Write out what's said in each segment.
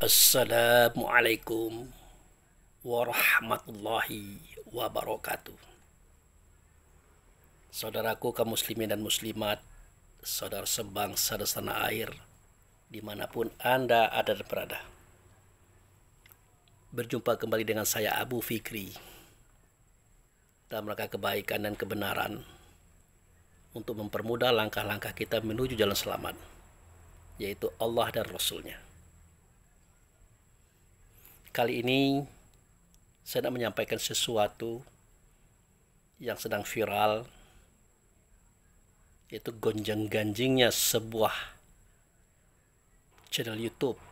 Assalamualaikum warahmatullahi wabarakatuh. Saudaraku kaum muslimin dan muslimat, saudara sebangsa dan setanah air, dimanapun Anda ada dan berada. Berjumpa kembali dengan saya Abu Fikri dalam rangka kebaikan dan kebenaran untuk mempermudah langkah-langkah kita menuju jalan selamat, yaitu Allah dan Rasul-Nya. Kali ini saya nak menyampaikan sesuatu yang sedang viral, yaitu gonjang-ganjingnya sebuah channel YouTube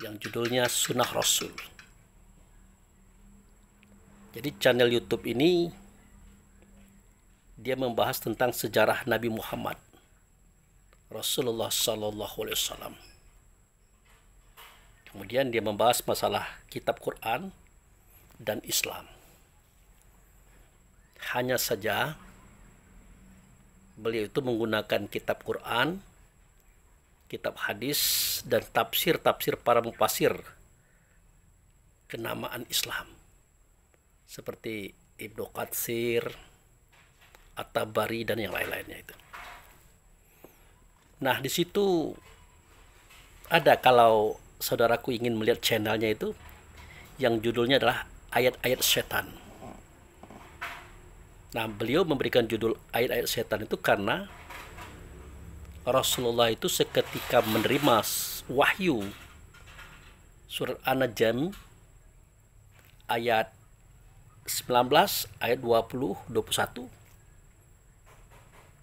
yang judulnya Sunnah Rasul. Jadi channel YouTube ini dia membahas tentang sejarah Nabi Muhammad Rasulullah Sallallahu Alaihi Wasallam. Kemudian dia membahas masalah kitab Quran dan Islam. Hanya saja beliau itu menggunakan kitab Quran, kitab hadis, dan tafsir-tafsir para mufasir kenamaan Islam, seperti Ibnu Katsir, At-Tabari, dan yang lain-lainnya itu. Nah, di situ ada, kalau saudaraku ingin melihat channelnya itu, yang judulnya adalah ayat-ayat setan. Nah, beliau memberikan judul ayat-ayat setan itu karena Rasulullah itu seketika menerima wahyu surat An-Najm ayat 19, ayat 20, 21.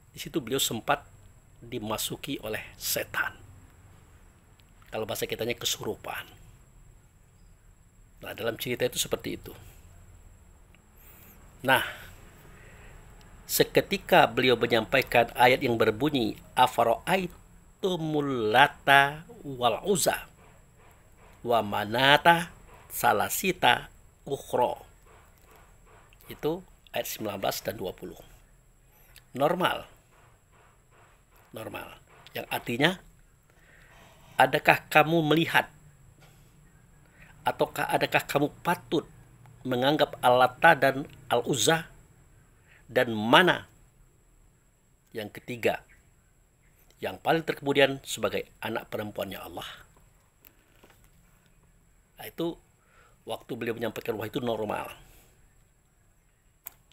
Di situ beliau sempat dimasuki oleh setan. Kalau bahasa kitanya kesurupan. Nah, dalam cerita itu seperti itu. Nah, seketika beliau menyampaikan ayat yang berbunyi afara'aitumul lata wal uzza wa manata salasita ukhra. Itu ayat 19 dan 20. Normal. Yang artinya, adakah kamu melihat ataukah adakah kamu patut menganggap Al-Lata dan Al-Uzza dan mana yang ketiga yang paling terkemudian sebagai anak perempuannya Allah? Nah, itu waktu beliau menyampaikan wahyu itu normal.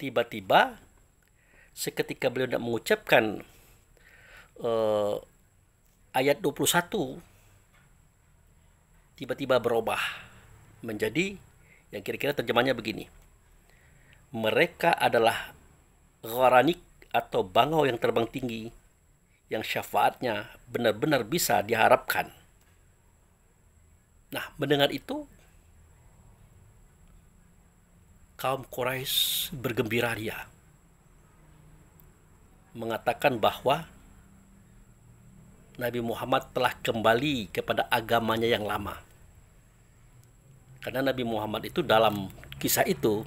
Tiba-tiba seketika beliau tidak mengucapkan ayat 21, tiba-tiba berubah menjadi yang kira-kira terjemahnya begini: mereka adalah gharanik atau bangau yang terbang tinggi, yang syafaatnya benar-benar bisa diharapkan. Nah, mendengar itu, kaum Quraisy bergembira ria, mengatakan bahwa Nabi Muhammad telah kembali kepada agamanya yang lama. Karena Nabi Muhammad itu dalam kisah itu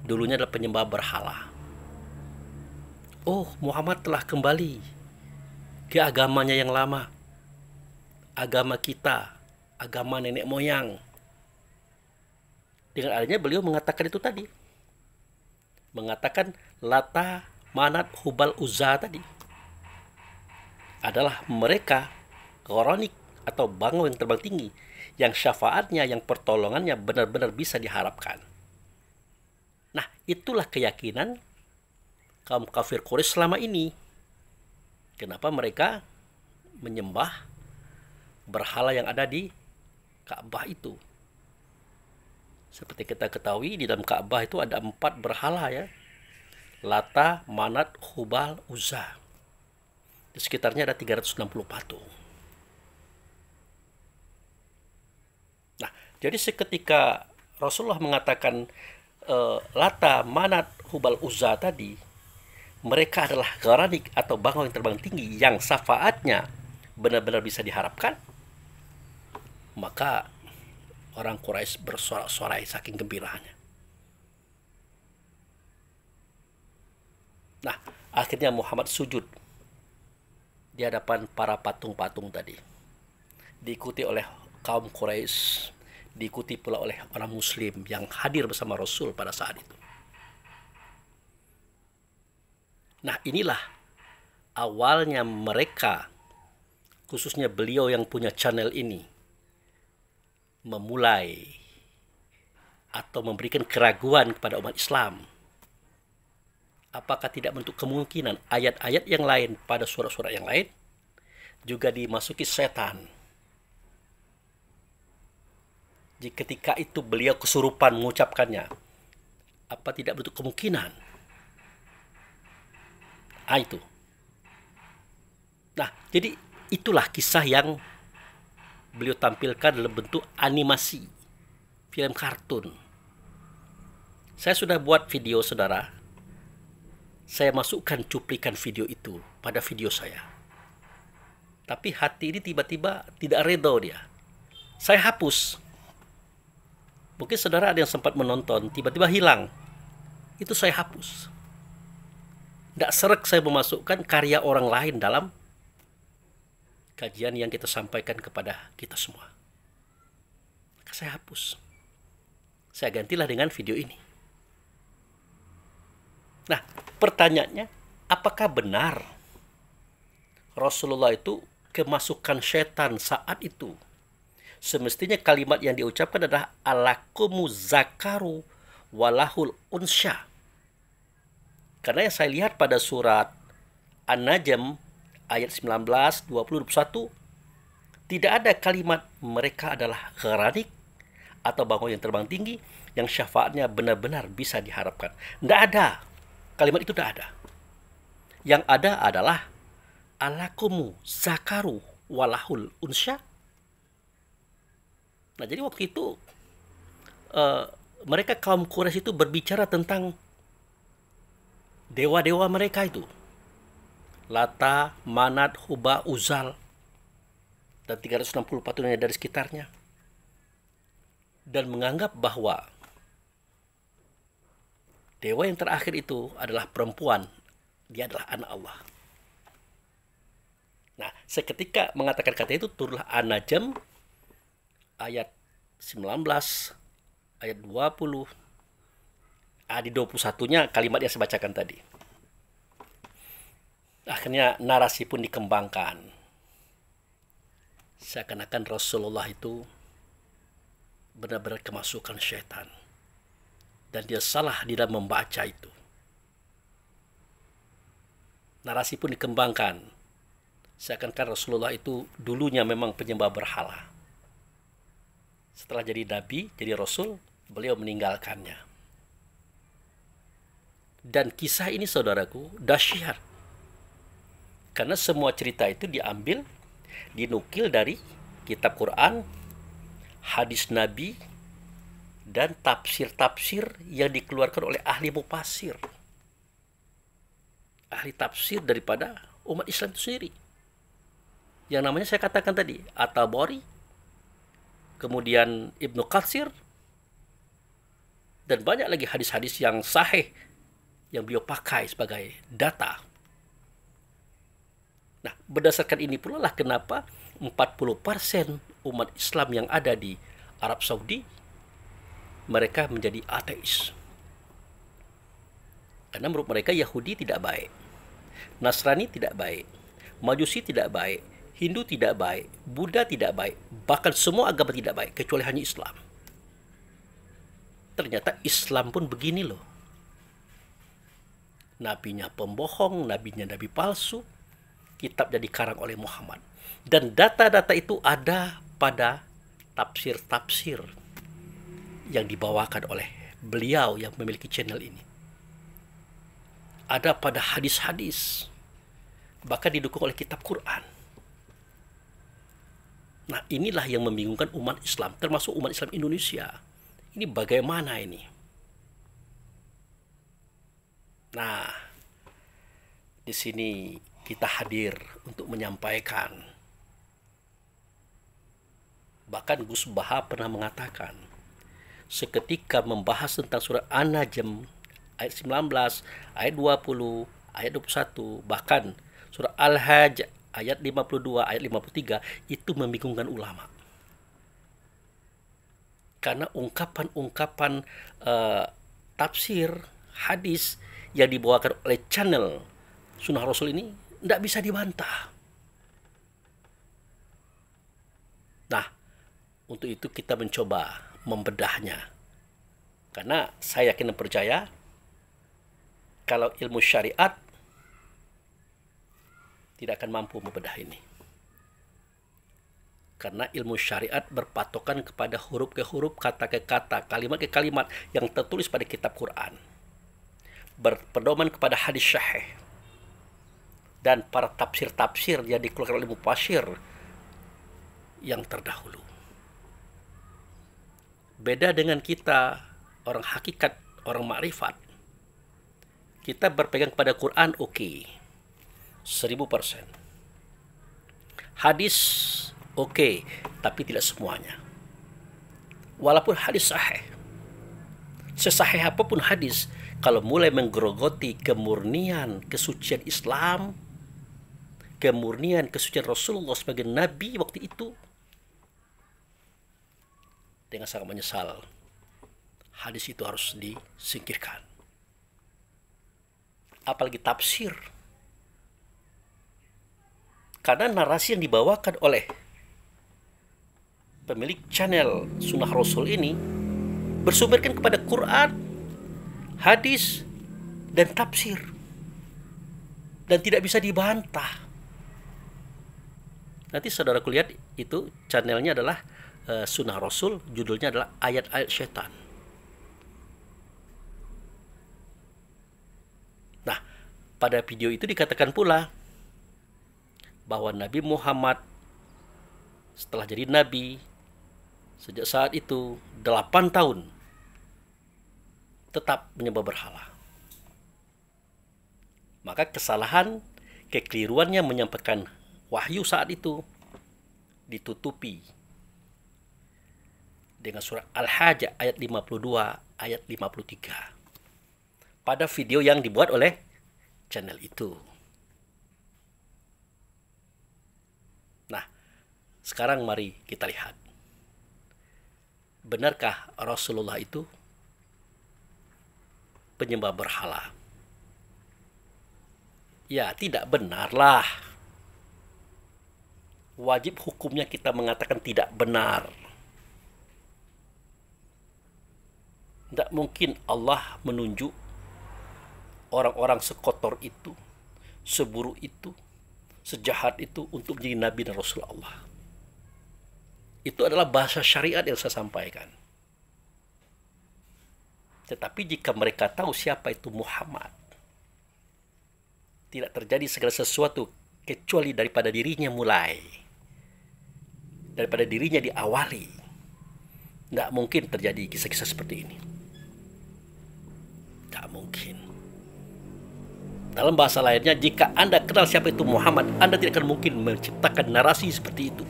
dulunya adalah penyembah berhala. Oh, Muhammad telah kembali ke agamanya yang lama, agama kita, agama nenek moyang. Dengan adanya beliau mengatakan itu tadi, mengatakan Lata, Manat, Hubal, Uzza tadi adalah mereka Quranik atau bangau yang terbang tinggi, yang syafaatnya, yang pertolongannya benar-benar bisa diharapkan. Nah, itulah keyakinan kaum kafir Quraisy selama ini. Kenapa mereka menyembah berhala yang ada di Ka'bah itu? Seperti kita ketahui, di dalam Ka'bah itu ada 4 berhala ya. Lata, Manat, Hubal, Uzza. Di sekitarnya ada 360 patung. Nah, jadi seketika Rasulullah mengatakan Lata, Manat, Hubal, Uzza tadi, mereka adalah gharanik atau bangau yang terbang tinggi, yang syafaatnya benar-benar bisa diharapkan, maka orang Quraisy bersorak-sorai saking gembiranya. Nah, akhirnya Muhammad sujud di hadapan para patung-patung tadi. diikuti oleh kaum Quraisy, diikuti pula oleh orang Muslim yang hadir bersama Rasul pada saat itu. Nah, inilah awalnya mereka, khususnya beliau yang punya channel ini, memulai atau memberikan keraguan kepada umat Islam. Apakah tidak bentuk kemungkinan ayat-ayat yang lain pada surat-surat yang lain juga dimasuki setan? Jika ketika itu beliau kesurupan mengucapkannya, apa tidak bentuk kemungkinan? Itu. Nah, jadi itulah kisah yang beliau tampilkan dalam bentuk animasi, film kartun. Saya sudah buat video, saudara. Saya masukkan cuplikan video itu pada video saya. Tapi hati ini tiba-tiba tidak redha dia. Saya hapus. Mungkin saudara ada yang sempat menonton, tiba-tiba hilang. Itu saya hapus. Tidak seret saya memasukkan karya orang lain dalam kajian yang kita sampaikan kepada kita semua. Maka saya hapus. Saya gantilah dengan video ini. Nah, pertanyaannya, apakah benar Rasulullah itu kemasukan setan saat itu? Semestinya kalimat yang diucapkan adalah alakumu zakaru walahul unsya. Karena yang saya lihat pada surat An-Najm ayat 19, 20, 21, tidak ada kalimat mereka adalah gharanik atau bangun yang terbang tinggi yang syafaatnya benar-benar bisa diharapkan. Tidak ada. Kalimat itu tidak ada. Yang ada adalah alakumu zakaru walahul unsya. Nah, jadi waktu itu mereka kaum Quraisy itu berbicara tentang dewa-dewa mereka itu. Lata, Manat, Huba, Uzal, dan 360 patungnya dari sekitarnya. Dan menganggap bahwa dewa yang terakhir itu adalah perempuan. Dia adalah anak Allah. Nah, seketika mengatakan kata itu, turunlah An-Najm ayat 19, ayat 20, di 21-nya kalimat yang saya bacakan tadi. Akhirnya narasi pun dikembangkan. Seakan-akan Rasulullah itu benar-benar kemasukan syaitan. Dan dia salah di dalam membaca itu. Narasi pun dikembangkan. Seakan-akan Rasulullah itu dulunya memang penyembah berhala. Setelah jadi nabi, jadi rasul, beliau meninggalkannya. Dan kisah ini, saudaraku, dahsyat. Karena semua cerita itu diambil, dinukil dari kitab Quran, hadis Nabi, dan tafsir-tafsir yang dikeluarkan oleh ahli mufassir. Ahli tafsir daripada umat Islam itu sendiri. Yang namanya saya katakan tadi, At-Tabari, kemudian Ibnu Katsir, dan banyak lagi hadis-hadis yang sahih yang beliau pakai sebagai data. Nah, berdasarkan ini pula lah kenapa 40% umat Islam yang ada di Arab Saudi mereka menjadi ateis. Karena menurut mereka Yahudi tidak baik, Nasrani tidak baik, Majusi tidak baik, Hindu tidak baik, Buddha tidak baik, bahkan semua agama tidak baik kecuali hanya Islam. Ternyata Islam pun begini loh. Nabinya pembohong, nabinya nabi palsu, kitabnya dikarang oleh Muhammad. Dan data-data itu ada pada tafsir-tafsir yang dibawakan oleh beliau yang memiliki channel ini. Ada pada hadis-hadis, bahkan didukung oleh kitab Quran. Nah, inilah yang membingungkan umat Islam, termasuk umat Islam Indonesia. Ini bagaimana ini? Nah, di sini kita hadir untuk menyampaikan. Bahkan Gus Baha pernah mengatakan, seketika membahas tentang surat An-Najm ayat 19, ayat 20, ayat 21, bahkan surat Al-Hajj ayat 52, ayat 53 itu membingungkan ulama. Karena ungkapan-ungkapan tafsir hadis yang dibawakan oleh channel Sunnah Rasul ini tidak bisa dibantah. Nah, untuk itu kita mencoba membedahnya. Karena saya yakin dan percaya kalau ilmu syariat tidak akan mampu membedah ini. Karena ilmu syariat berpatokan kepada huruf ke huruf, kata ke kata, kalimat ke kalimat yang tertulis pada kitab Quran. Berpedoman kepada hadis syahih. Dan para tafsir-tafsir yang dikeluarkan oleh mufassir yang terdahulu. Beda dengan kita, orang hakikat, orang makrifat. Kita berpegang pada Quran, oke. 1000%. Hadis, oke, tapi tidak semuanya. Walaupun hadis sahih. Sesahih apapun hadis, kalau mulai menggerogoti kemurnian, kesucian Islam, kemurnian, kesucian Rasulullah sebagai Nabi waktu itu, dengan sangat menyesal, hadis itu harus disingkirkan. Apalagi tafsir. Karena narasi yang dibawakan oleh pemilik channel Sunnah Rasul ini bersumberkan kepada Quran, hadis, dan tafsir. Dan tidak bisa dibantah. Nanti saudaraku lihat itu channelnya adalah Sunnah Rasul, judulnya adalah ayat-ayat setan. Nah, pada video itu dikatakan pula bahwa Nabi Muhammad setelah jadi Nabi, sejak saat itu 8 tahun tetap menyembah berhala. Maka kesalahan, kekeliruannya menyampaikan wahyu saat itu ditutupi dengan surah Al-Hajj ayat 52, ayat 53. Pada video yang dibuat oleh channel itu. Nah, sekarang mari kita lihat. Benarkah Rasulullah itu penyembah berhala? Ya, tidak benarlah. Wajib hukumnya kita mengatakan tidak benar. Tidak mungkin Allah menunjuk orang-orang sekotor itu, seburuk itu, sejahat itu untuk menjadi Nabi dan Rasul Allah. Itu adalah bahasa syariat yang saya sampaikan. Tetapi jika mereka tahu siapa itu Muhammad, tidak terjadi segala sesuatu kecuali daripada dirinya mulai. Daripada dirinya diawali. Tidak mungkin terjadi kisah-kisah seperti ini. Tidak mungkin. Dalam bahasa lainnya, jika Anda kenal siapa itu Muhammad, Anda tidak akan mungkin menciptakan narasi seperti itu.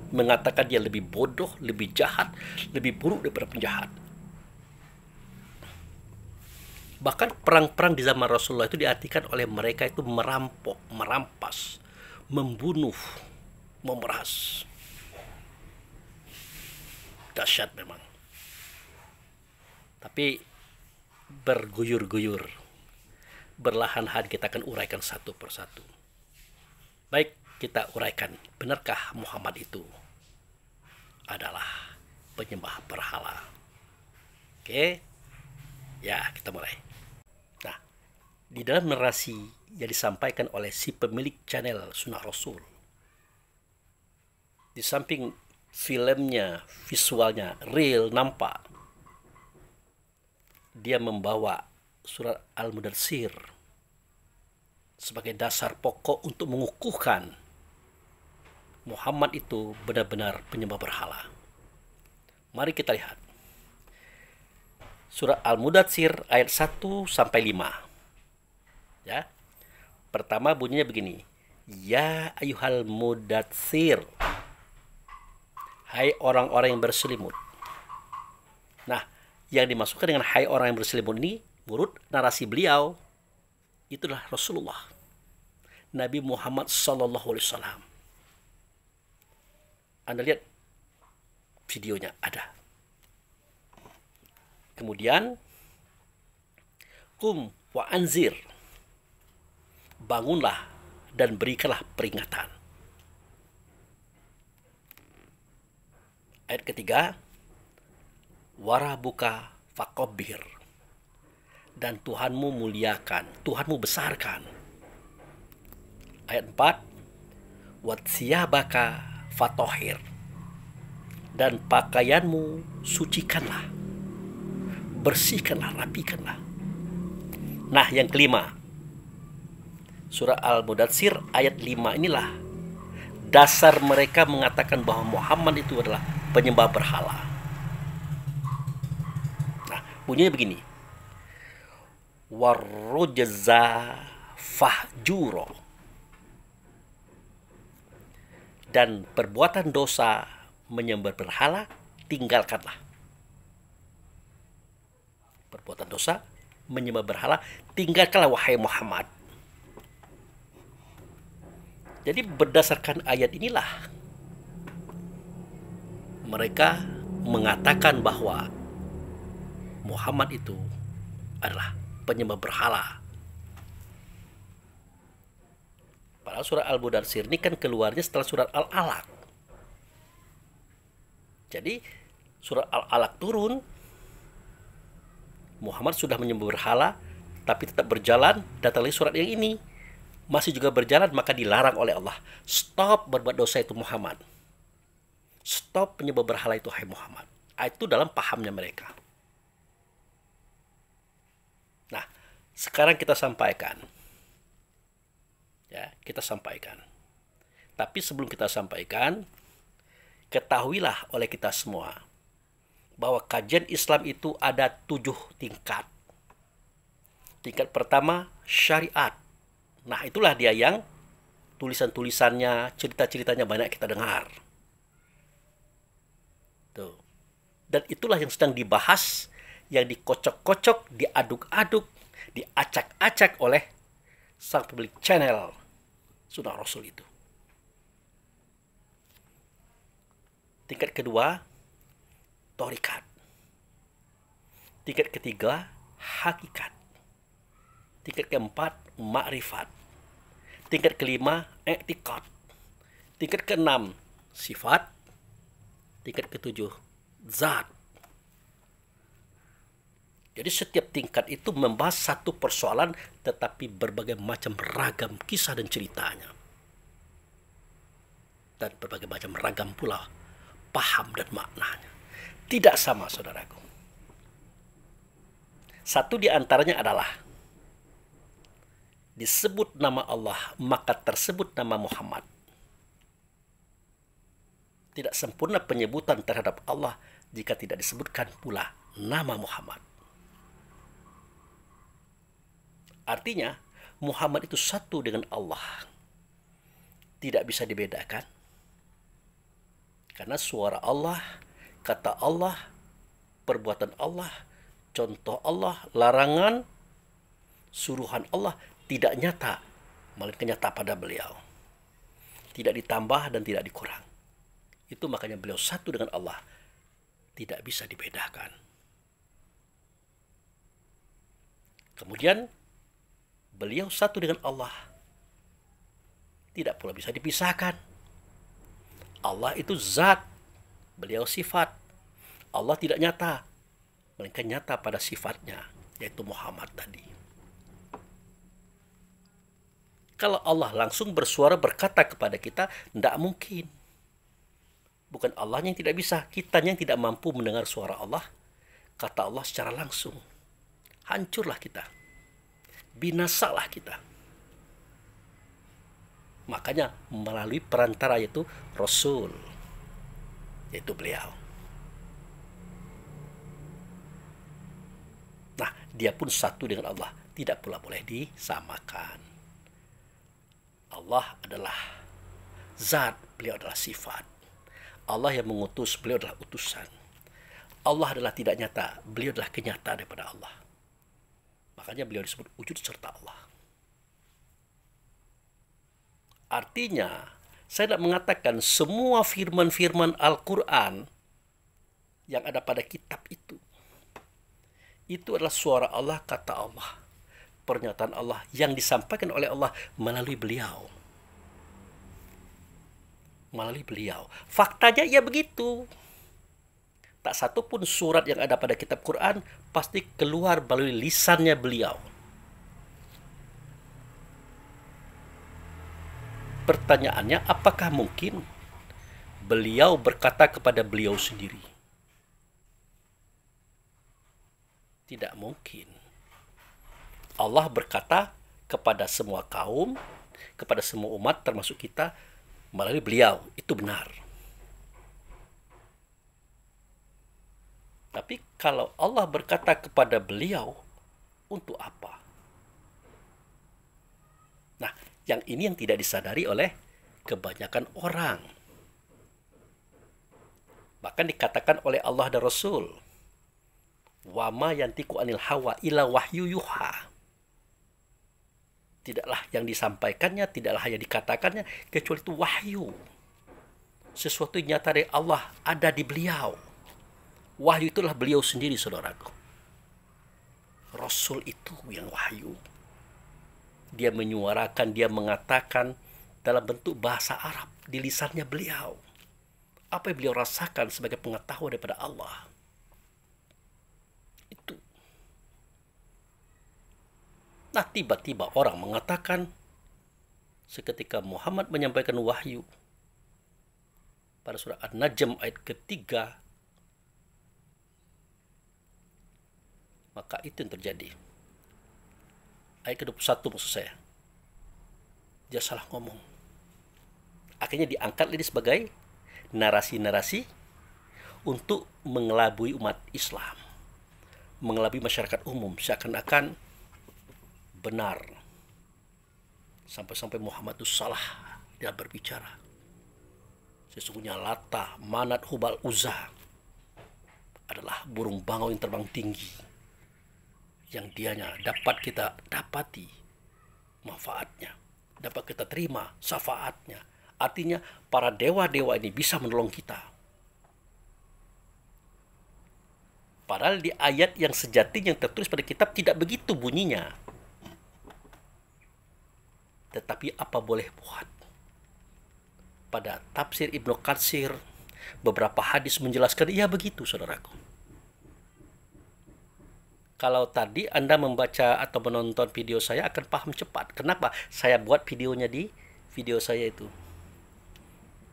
Mengatakan dia lebih bodoh, lebih jahat, lebih buruk daripada penjahat. Bahkan perang-perang di zaman Rasulullah itu diartikan oleh mereka itu merampok, merampas, membunuh, memeras. Dahsyat memang. Tapi berguyur-guyur, berlahan-lahan kita akan uraikan satu persatu. Baik, kita uraikan. Benarkah Muhammad itu adalah penyembah berhala? Oke. Ya, kita mulai. Nah, di dalam narasi yang disampaikan oleh si pemilik channel Sunnah Rasul, di samping filmnya, visualnya real, nampak, dia membawa surat Al-Mudaththir sebagai dasar pokok untuk mengukuhkan Muhammad itu benar-benar penyembah berhala. Mari kita lihat. Surah Al-Mudaththir ayat 1 sampai 5. Ya. Pertama bunyinya begini. Ya ayyuhal mudaththir. Hai orang-orang yang berselimut. Nah, yang dimasukkan dengan hai orang yang berselimut ini menurut narasi beliau itulah Rasulullah. Nabi Muhammad Sallallahu Alaihi Wasallam. Anda lihat videonya ada. Kemudian kum wa anzir, bangunlah dan berikanlah peringatan. Ayat ketiga, warabuka faqabbir, dan Tuhanmu muliakan, Tuhanmu besarkan. Ayat 4, watsiyabaka fatohir, dan pakaianmu sucikanlah, bersihkanlah, rapikanlah. Nah, yang kelima, surah Al-Mudatsir ayat 5 inilah dasar mereka mengatakan bahwa Muhammad itu adalah penyembah berhala. Nah, bunyinya begini. Warujza fahjuro, dan perbuatan dosa menyembah berhala tinggalkanlah. Perbuatan dosa menyembah berhala tinggalkanlah wahai Muhammad. Jadi berdasarkan ayat inilah mereka mengatakan bahwa Muhammad itu adalah penyembah berhala. Padahal surah Al-Mudatsir ini kan keluarnya setelah surat Al-Alaq. Jadi surat Al-Alaq turun, Muhammad sudah menyembah berhala, tapi tetap berjalan, datang lagi surat yang ini. Masih juga berjalan, maka dilarang oleh Allah. Stop berbuat dosa itu Muhammad. Stop penyembah berhala itu hai Muhammad. Itu dalam pahamnya mereka. Nah, sekarang kita sampaikan. Ya, kita sampaikan. Tapi sebelum kita sampaikan, ketahuilah oleh kita semua bahwa kajian Islam itu ada 7 tingkat. Tingkat pertama, syariat. Nah, itulah dia yang tulisan-tulisannya, cerita-ceritanya banyak kita dengar. Tuh. Dan itulah yang sedang dibahas, yang dikocok-kocok, diaduk-aduk, diacak-acak oleh sang pemilik channel Sunnah Rasul itu. Tingkat kedua, thorikat. Tingkat ketiga, hakikat. Tingkat keempat, ma'rifat. Tingkat kelima, i'tiqad. Tingkat keenam, sifat. Tingkat ketujuh, zat. Jadi setiap tingkat itu membahas satu persoalan, tetapi berbagai macam ragam kisah dan ceritanya. Dan berbagai macam ragam pula paham dan maknanya. Tidak sama, saudaraku. Satu di antaranya adalah disebut nama Allah, maka tersebut nama Muhammad. Tidak sempurna penyebutan terhadap Allah jika tidak disebutkan pula nama Muhammad. Artinya, Muhammad itu satu dengan Allah. Tidak bisa dibedakan. Karena suara Allah, kata Allah, perbuatan Allah, contoh Allah, larangan, suruhan Allah tidak nyata, melainkan nyata pada beliau. Tidak ditambah dan tidak dikurang. Itu makanya beliau satu dengan Allah. Tidak bisa dibedakan. Kemudian, beliau satu dengan Allah. Tidak pula bisa dipisahkan. Allah itu zat, beliau sifat. Allah tidak nyata, melainkan nyata pada sifatnya, yaitu Muhammad tadi. Kalau Allah langsung bersuara berkata kepada kita, tidak mungkin. Bukan Allah yang tidak bisa, kitanya yang tidak mampu mendengar suara Allah. Kata Allah secara langsung. Hancurlah kita. Binasalah kita. Makanya melalui perantara yaitu Rasul. Yaitu beliau. Nah, dia pun satu dengan Allah. Tidak pula boleh disamakan. Allah adalah zat, beliau adalah sifat. Allah yang mengutus, beliau adalah utusan. Allah adalah tidak nyata, beliau adalah kenyataan daripada Allah. Makanya beliau disebut wujud serta Allah. Artinya, saya tidak mengatakan semua firman-firman Al-Quran yang ada pada kitab itu adalah suara Allah, kata Allah, pernyataan Allah yang disampaikan oleh Allah melalui beliau. Melalui beliau. Faktanya ya begitu. Tak satu pun surat yang ada pada kitab Quran pasti keluar melalui lisannya beliau. Pertanyaannya, apakah mungkin beliau berkata kepada beliau sendiri? Tidak mungkin. Allah berkata kepada semua kaum, kepada semua umat termasuk kita melalui beliau. Itu benar. Tapi kalau Allah berkata kepada beliau, untuk apa? Nah, yang ini yang tidak disadari oleh kebanyakan orang. Bahkan dikatakan oleh Allah dan Rasul, wa ma yantiqu anil hawa illa wahyu yuha. Tidaklah yang disampaikannya, tidaklah yang dikatakannya, kecuali itu wahyu. Sesuatu yang nyata dari Allah ada di beliau. Wahyu itulah beliau sendiri, saudaraku. Rasul itu yang wahyu. Dia menyuarakan, dia mengatakan dalam bentuk bahasa Arab di lisannya beliau. Apa yang beliau rasakan sebagai pengetahuan daripada Allah. Itu. Nah, tiba-tiba orang mengatakan seketika Muhammad menyampaikan wahyu pada surah An-Najm ayat ketiga, maka itu yang terjadi. Ayat ke-21 maksud saya. Dia salah ngomong. Akhirnya diangkat ini sebagai narasi-narasi untuk mengelabui umat Islam. Mengelabui masyarakat umum. Seakan-akan benar. Sampai-sampai Muhammad itu salah dia berbicara. Sesungguhnya Lata, Manat, Hubal, Uzza adalah burung bangau yang terbang tinggi, yang dianya dapat kita dapati manfaatnya, dapat kita terima syafaatnya. Artinya para dewa-dewa ini bisa menolong kita. Padahal di ayat yang sejatinya yang tertulis pada kitab tidak begitu bunyinya. Tetapi apa boleh buat? Pada tafsir Ibnu Katsir, beberapa hadis menjelaskan, iya begitu, saudaraku. Kalau tadi Anda membaca atau menonton video saya akan paham cepat. Kenapa saya buat videonya di video saya itu.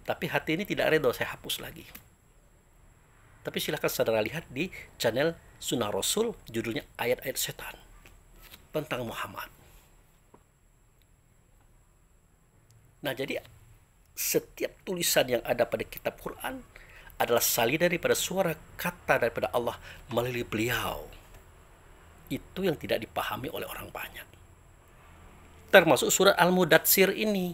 Tapi hati ini tidak redha, saya hapus lagi. Tapi silahkan saudara lihat di channel Sunnah Rasul, judulnya Ayat-Ayat Setan tentang Muhammad. Nah, jadi setiap tulisan yang ada pada kitab Quran adalah salinan daripada suara kata daripada Allah melalui beliau. Itu yang tidak dipahami oleh orang banyak. Termasuk surat Al-Mudatsir ini.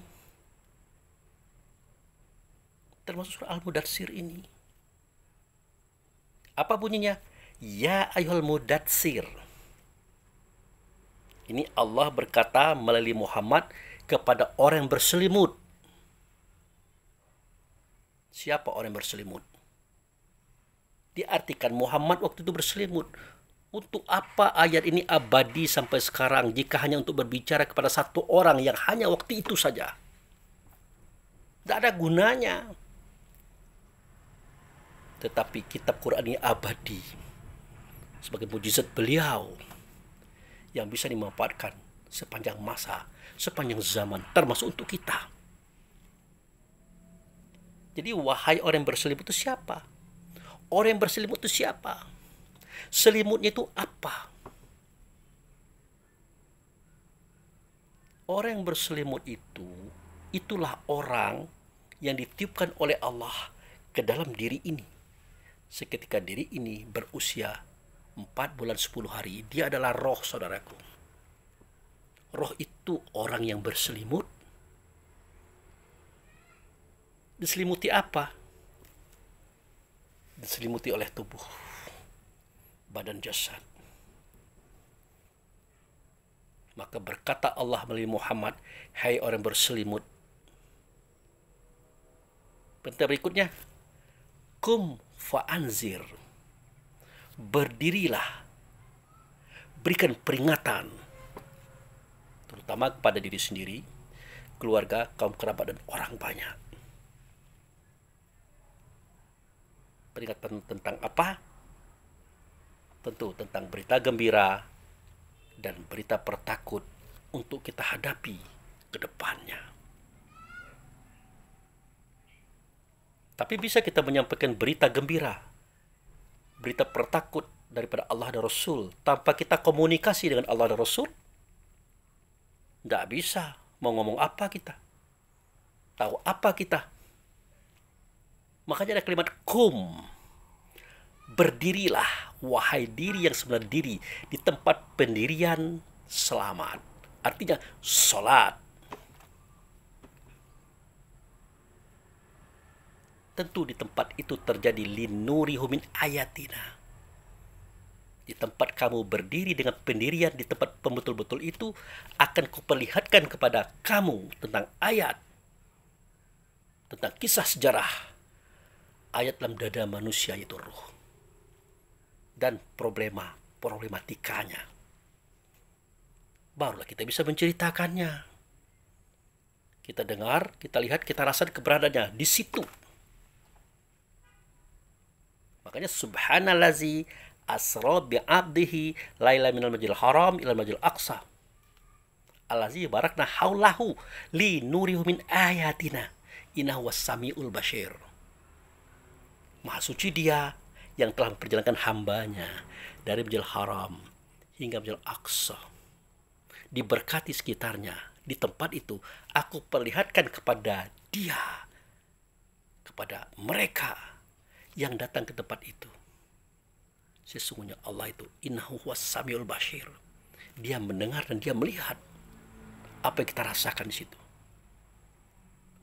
Apa bunyinya? Ya ayyuhal mudatsir. Ini Allah berkata melalui Muhammad kepada orang yang berselimut. Siapa orang yang berselimut? Diartikan Muhammad waktu itu berselimut. Untuk apa ayat ini abadi sampai sekarang jika hanya untuk berbicara kepada satu orang yang hanya waktu itu saja? Tidak ada gunanya. Tetapi kitab Quran ini abadi sebagai mujizat beliau yang bisa dimanfaatkan sepanjang masa, sepanjang zaman, termasuk untuk kita. Jadi wahai orang yang berselimut itu siapa? Orang yang berselimut itu siapa? Selimutnya itu apa? Orang yang berselimut itu, itulah orang yang ditiupkan oleh Allah ke dalam diri ini. Seketika diri ini berusia 4 bulan 10 hari, dia adalah roh, saudaraku. Roh itu orang yang berselimut. Diselimuti apa? Diselimuti oleh tubuh, badan jasad. Maka berkata Allah melalui Muhammad, hai orang berselimut, Perintah berikutnya, kum fa'anzir. Berdirilah, berikan peringatan, terutama kepada diri sendiri, keluarga, kaum kerabat, dan orang banyak. Peringatan tentang apa? Tentu tentang berita gembira dan berita pertakut untuk kita hadapi ke depannya. Tapi bisa kita menyampaikan berita gembira, berita pertakut daripada Allah dan Rasul tanpa kita komunikasi dengan Allah dan Rasul? Tidak bisa. Mau ngomong apa kita? Tahu apa kita? Makanya ada kalimat kum. Berdirilah, wahai diri yang sebenarnya diri, di tempat pendirian selamat. Artinya sholat. Tentu di tempat itu terjadi linurihu min ayatina. Di tempat kamu berdiri dengan pendirian di tempat betul-betul itu, akan kuperlihatkan kepada kamu tentang ayat, tentang kisah sejarah, ayat dalam dada manusia itu ruh, dan problematikanya. Barulah kita bisa menceritakannya. Kita dengar, kita lihat, kita rasakan keberadaannya di situ. Makanya subhanallazi asra bi'abdihi laila minal masjidil haram ilal masjidil aqsa allazi barakna haulahu li nurihu min ayatina innahu was-sami'ul basir. Maha suci Dia yang telah memperjalankan hambanya dari Masjidil Haram hingga Masjidil Aqsa. Diberkati sekitarnya. Di tempat itu aku perlihatkan kepada dia, kepada mereka yang datang ke tempat itu. Sesungguhnya Allah itu innahu was-sami'ul basir. Dia mendengar dan dia melihat apa yang kita rasakan di situ.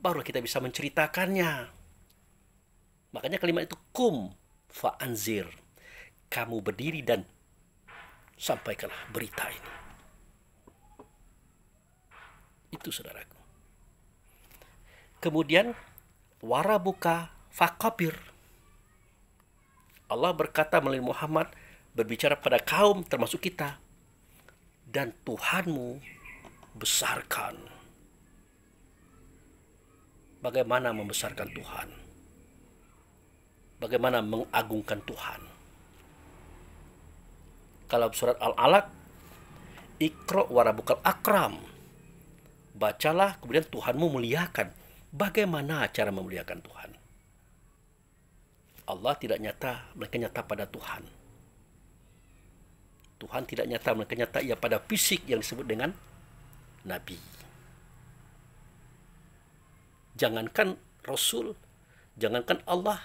Baru kita bisa menceritakannya. Makanya kalimat itu kum fa'anzir. Kamu berdiri dan sampaikanlah berita ini. Itu saudaraku. Kemudian warabuka faqabir. Allah berkata melalui Muhammad, berbicara pada kaum termasuk kita, dan Tuhanmu besarkan. Bagaimana membesarkan Tuhan? Bagaimana mengagungkan Tuhan? Kalau surat Al-Alaq, Iqra warabukal akram. Bacalah, kemudian Tuhanmu muliakan. Bagaimana cara memuliakan Tuhan? Allah tidak nyata, mereka nyata pada Tuhan. Tuhan tidak nyata, mereka nyata ia pada fisik yang disebut dengan Nabi. Jangankan Rasul, jangankan Allah,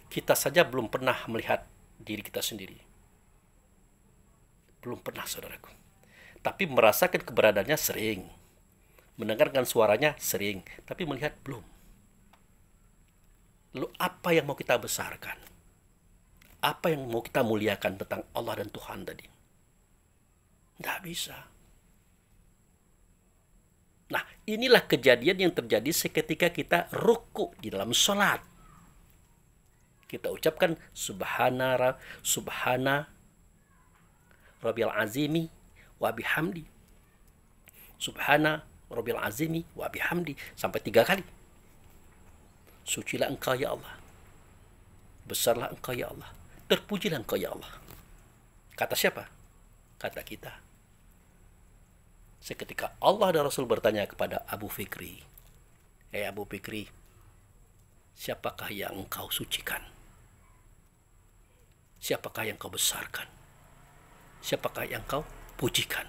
kita saja belum pernah melihat diri kita sendiri. Belum pernah, saudaraku. Tapi merasakan keberadaannya sering. Mendengarkan suaranya sering. Tapi melihat belum. Lalu apa yang mau kita besarkan? Apa yang mau kita muliakan tentang Allah dan Tuhan tadi? Tidak bisa. Nah, inilah kejadian yang terjadi seketika kita ruku di dalam sholat. Kita ucapkan subhana Rabbil azimi wa bihamdi. Subhana Rabbil azimi wa bihamdi. Sampai 3 kali. Sucilah Engkau ya Allah. Besarlah Engkau ya Allah. Terpujilah Engkau ya Allah. Kata siapa? Kata kita. Seketika Allah dan Rasul bertanya kepada Abu Fikri. Abu Fikri, siapakah yang engkau sucikan? Siapakah yang kau besarkan? Siapakah yang kau pujikan?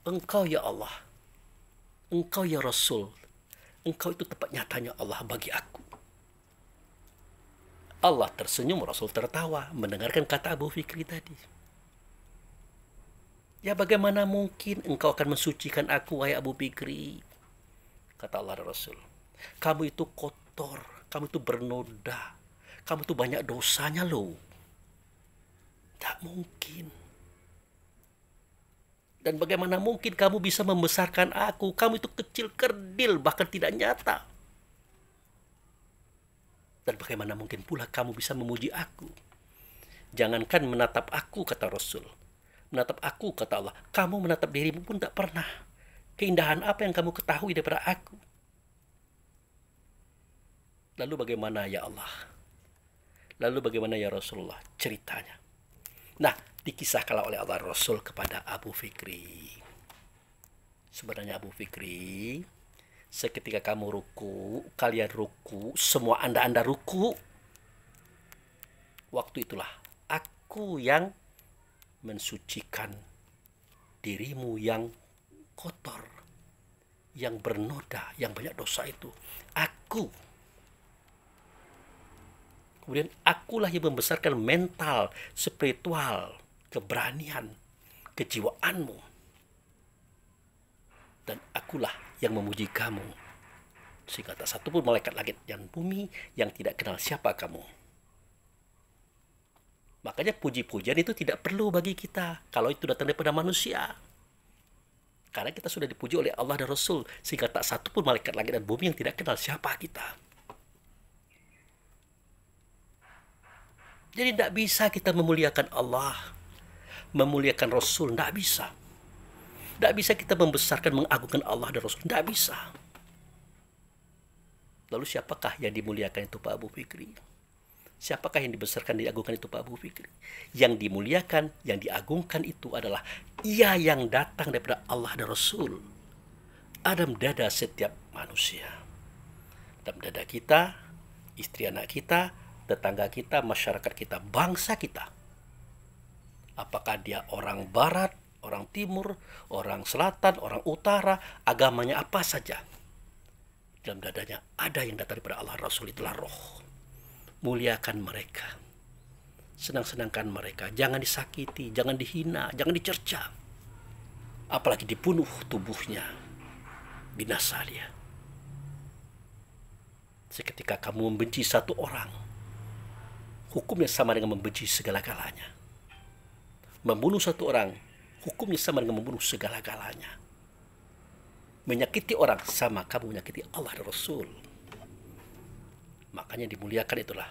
Engkau ya Allah. Engkau ya Rasul. Engkau itu tempat nyatanya Allah bagi aku. Allah tersenyum, Rasul tertawa mendengarkan kata Abu Fikri tadi. Ya bagaimana mungkin engkau akan mensucikan aku, wahai Abu Fikri? Kata Allah dan Rasul. Kamu itu kotor, kamu itu bernoda, kamu itu banyak dosanya loh. Tak mungkin. Dan bagaimana mungkin kamu bisa membesarkan aku? Kamu itu kecil kerdil, bahkan tidak nyata. Dan bagaimana mungkin pula kamu bisa memuji aku? Jangankan menatap aku, kata Rasul. Menatap aku, kata Allah. Kamu menatap dirimu pun tak pernah. Keindahan apa yang kamu ketahui daripada aku? Lalu bagaimana ya Allah? Lalu bagaimana ya Rasulullah ceritanya? Nah, dikisahkanlah oleh Allah Rasul kepada Abu Fikri. Sebenarnya Abu Fikri, seketika kamu ruku, kalian ruku, semua anda ruku, waktu itulah aku yang mensucikan dirimu yang kotor, yang bernoda, yang banyak dosa itu. Aku. Kemudian akulah yang membesarkan mental, spiritual, keberanian, kejiwaanmu. Dan akulah yang memuji kamu. Sehingga tak satu pun malaikat langit dan bumi yang tidak kenal siapa kamu. Makanya puji-pujian itu tidak perlu bagi kita kalau itu datang daripada manusia. Karena kita sudah dipuji oleh Allah dan Rasul. Sehingga tak satu pun malaikat langit dan bumi yang tidak kenal siapa kita. Jadi tidak bisa kita memuliakan Allah, memuliakan Rasul, tidak bisa. Tidak bisa kita membesarkan, mengagungkan Allah dan Rasul, tidak bisa. Lalu siapakah yang dimuliakan itu Pak Abu Fikri? Siapakah yang dibesarkan, diagungkan itu Pak Abu Fikri? Yang dimuliakan, yang diagungkan itu adalah ia yang datang daripada Allah dan Rasul. Dalam dada setiap manusia. Dalam dada kita, istri anak kita, tetangga kita, masyarakat kita, bangsa kita. Apakah dia orang barat, orang timur, orang selatan, orang utara, agamanya apa saja. Dalam dadanya ada yang datang daripada Allah Rasul, itulah roh. Muliakan mereka. Senang-senangkan mereka. Jangan disakiti, jangan dihina, jangan dicerca. Apalagi dibunuh tubuhnya. Binasa dia. Seketika kamu membenci satu orang, hukumnya sama dengan membenci segala-galanya. Membunuh satu orang, hukumnya sama dengan membunuh segala-galanya. Menyakiti orang, sama kamu menyakiti Allah dan Rasul. Makanya dimuliakan itulah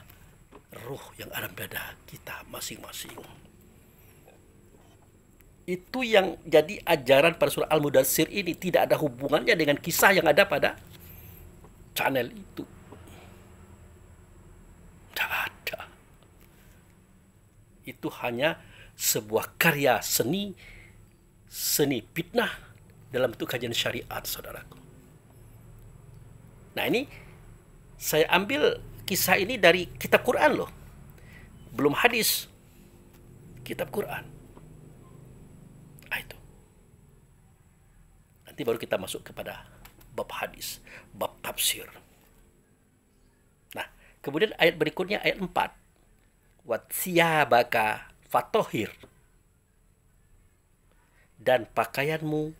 ruh yang ada dada kita masing-masing. Itu yang jadi ajaran pada surah Al-Mudaththir ini. Tidak ada hubungannya dengan kisah yang ada pada channel itu. Tidak ada. Itu hanya sebuah karya seni fitnah dalam bentuk kajian syariat, saudaraku. Nah, ini saya ambil kisah ini dari kitab Quran loh. Belum hadis. Kitab Quran. Nah, itu. Nanti baru kita masuk kepada bab hadis, bab tafsir. Nah, kemudian ayat berikutnya ayat 4. Watsiyabaka fatohir, dan pakaianmu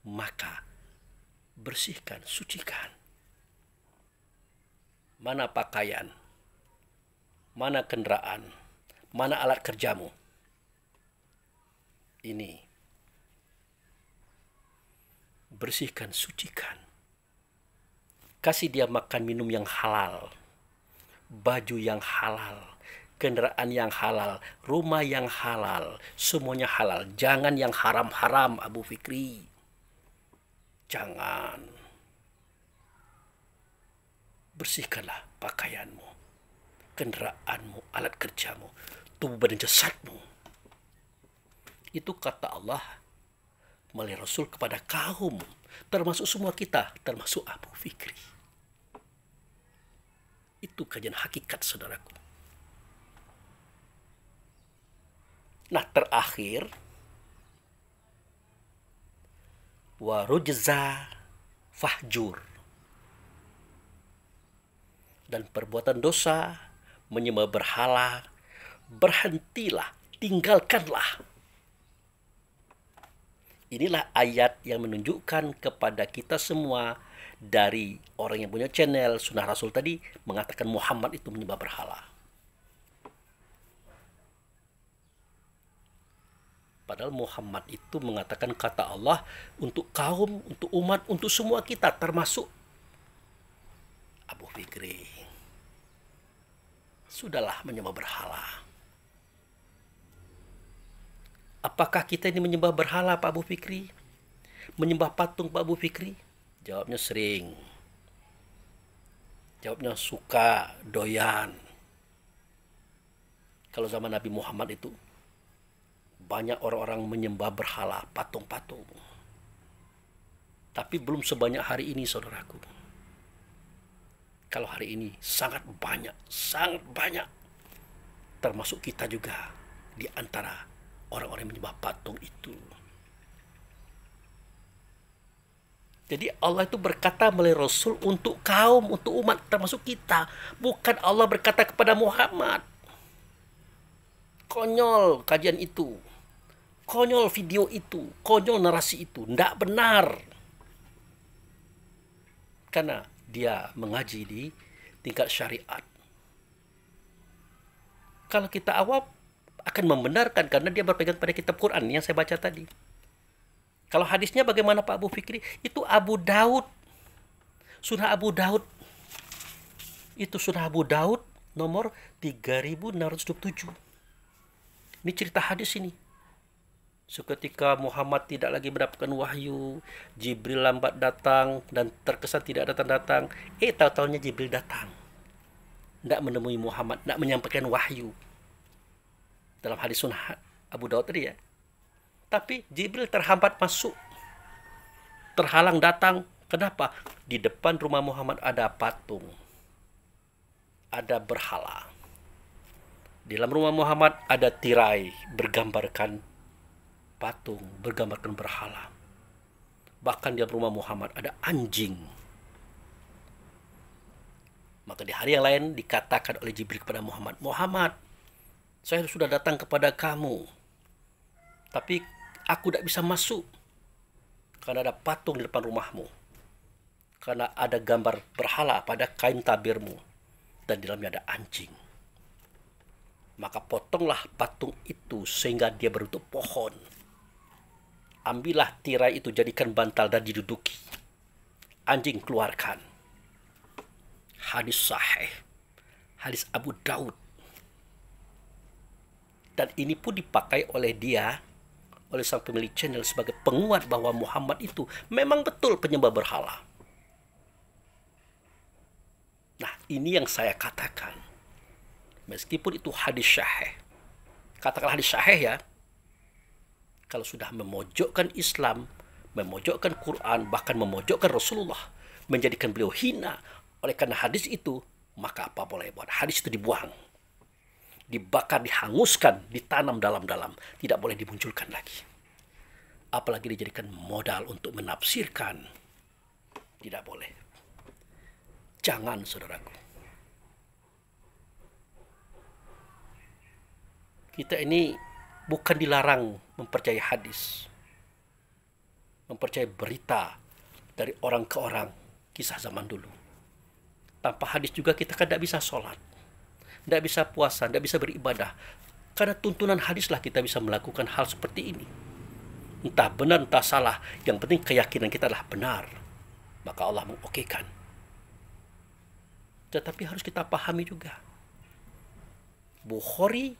maka bersihkan, sucikan. Mana pakaian, mana kendaraan, mana alat kerjamu? Ini bersihkan, sucikan. Kasih dia makan minum yang halal, baju yang halal, kendaraan yang halal, rumah yang halal, semuanya halal. Jangan yang haram-haram, Abu Fikri. Jangan. Bersihkanlah pakaianmu, kendaraanmu, alat kerjamu, tubuh badan jasadmu. Itu kata Allah melalui Rasul kepada kaum, termasuk semua kita, termasuk Abu Fikri. Itu kajian hakikat, saudaraku. Nah, terakhir, warujza fahjur, dan perbuatan dosa, menyembah berhala, berhentilah, tinggalkanlah. Inilah ayat yang menunjukkan kepada kita semua, dari orang yang punya channel Sunnah Rasul tadi mengatakan Muhammad itu menyembah berhala. Padahal Muhammad itu mengatakan kata Allah untuk kaum, untuk umat, untuk semua kita, termasuk Abu Fikri. Sudahlah menyembah berhala. Apakah kita ini menyembah berhala, Pak Abu Fikri? Menyembah patung, Pak Abu Fikri? Jawabnya sering. Jawabnya suka, doyan. Kalau zaman Nabi Muhammad itu, banyak orang-orang menyembah berhala, patung-patung. Tapi belum sebanyak hari ini, saudaraku. Kalau hari ini sangat banyak. Termasuk kita juga di antara orang-orang yang menyembah patung itu. Jadi Allah itu berkata melalui Rasul untuk kaum, untuk umat, termasuk kita. Bukan Allah berkata kepada Muhammad. Konyol kajian itu. Konyol video itu. Konyol narasi itu. Tidak benar. Karena dia mengaji di tingkat syariat. Kalau kita awam akan membenarkan karena dia berpegang pada kitab Quran yang saya baca tadi. Kalau hadisnya bagaimana Pak Abu Fikri? Itu Abu Daud. Sunnah Abu Daud. Itu Sunnah Abu Daud nomor 3627. Ini cerita hadis ini. Seketika Muhammad tidak lagi mendapatkan wahyu, Jibril lambat datang dan terkesan tidak datang-datang. Tahu-tahunya Jibril datang. Tidak menemui Muhammad, tidak menyampaikan wahyu. Dalam hadis Sunnah Abu Daud tadi ya. Tapi Jibril terhambat masuk. Terhalang datang. Kenapa? Di depan rumah Muhammad ada patung. Ada berhala. Di dalam rumah Muhammad ada tirai bergambarkan patung, bergambarkan berhala. Bahkan di dalam rumah Muhammad ada anjing. Maka di hari yang lain dikatakan oleh Jibril kepada Muhammad, Muhammad, saya sudah datang kepada kamu. Tapi aku tidak bisa masuk karena ada patung di depan rumahmu, karena ada gambar berhala pada kain tabirmu dan di dalamnya ada anjing. Maka potonglah patung itu sehingga dia berbentuk pohon. Ambillah tirai itu, jadikan bantal dan diduduki. Anjing keluarkan. Hadis sahih, hadis Abu Daud. Dan ini pun dipakai oleh dia, oleh sang pemilik channel sebagai penguat bahwa Muhammad itu memang betul penyembah berhala. Nah, ini yang saya katakan. Meskipun itu hadis syahih. Katakanlah hadis syahih ya. Kalau sudah memojokkan Islam, memojokkan Quran, bahkan memojokkan Rasulullah, menjadikan beliau hina oleh karena hadis itu, maka apa boleh buat? Hadis itu dibuang. Dibakar, dihanguskan, ditanam dalam-dalam. Tidak boleh dimunculkan lagi. Apalagi dijadikan modal untuk menafsirkan. Tidak boleh. Jangan, saudaraku. Kita ini bukan dilarang mempercayai hadis. Mempercayai berita dari orang ke orang, kisah zaman dulu. Tanpa hadis juga kita kan tidak bisa sholat. Tidak bisa puasa, tidak bisa beribadah. Karena tuntunan hadislah kita bisa melakukan hal seperti ini. Entah benar, entah salah. Yang penting keyakinan kita adalah benar. Maka Allah mengokekan. Tetapi harus kita pahami juga. Bukhari,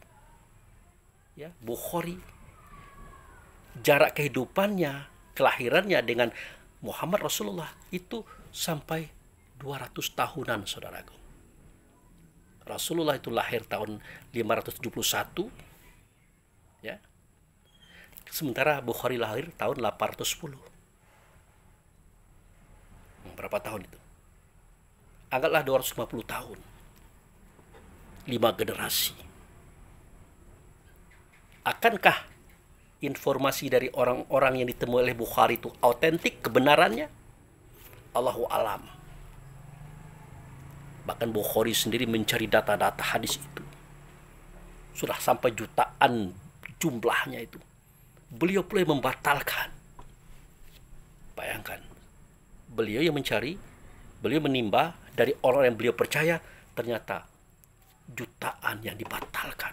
jarak kehidupannya, kelahirannya dengan Muhammad Rasulullah itu sampai 200 tahunan, saudaraku. Rasulullah itu lahir tahun 571, ya. Sementara Bukhari lahir tahun 810. Berapa tahun itu? Anggaplah 250 tahun. 5 generasi. Akankah informasi dari orang-orang yang ditemui oleh Bukhari itu autentik kebenarannya? Allahu alam. Bahkan Bukhari sendiri mencari data-data hadis itu. Sudah sampai jutaan jumlahnya itu. Beliau pula yang membatalkan. Bayangkan. Beliau yang mencari, beliau menimba dari orang yang beliau percaya, ternyata jutaan yang dibatalkan.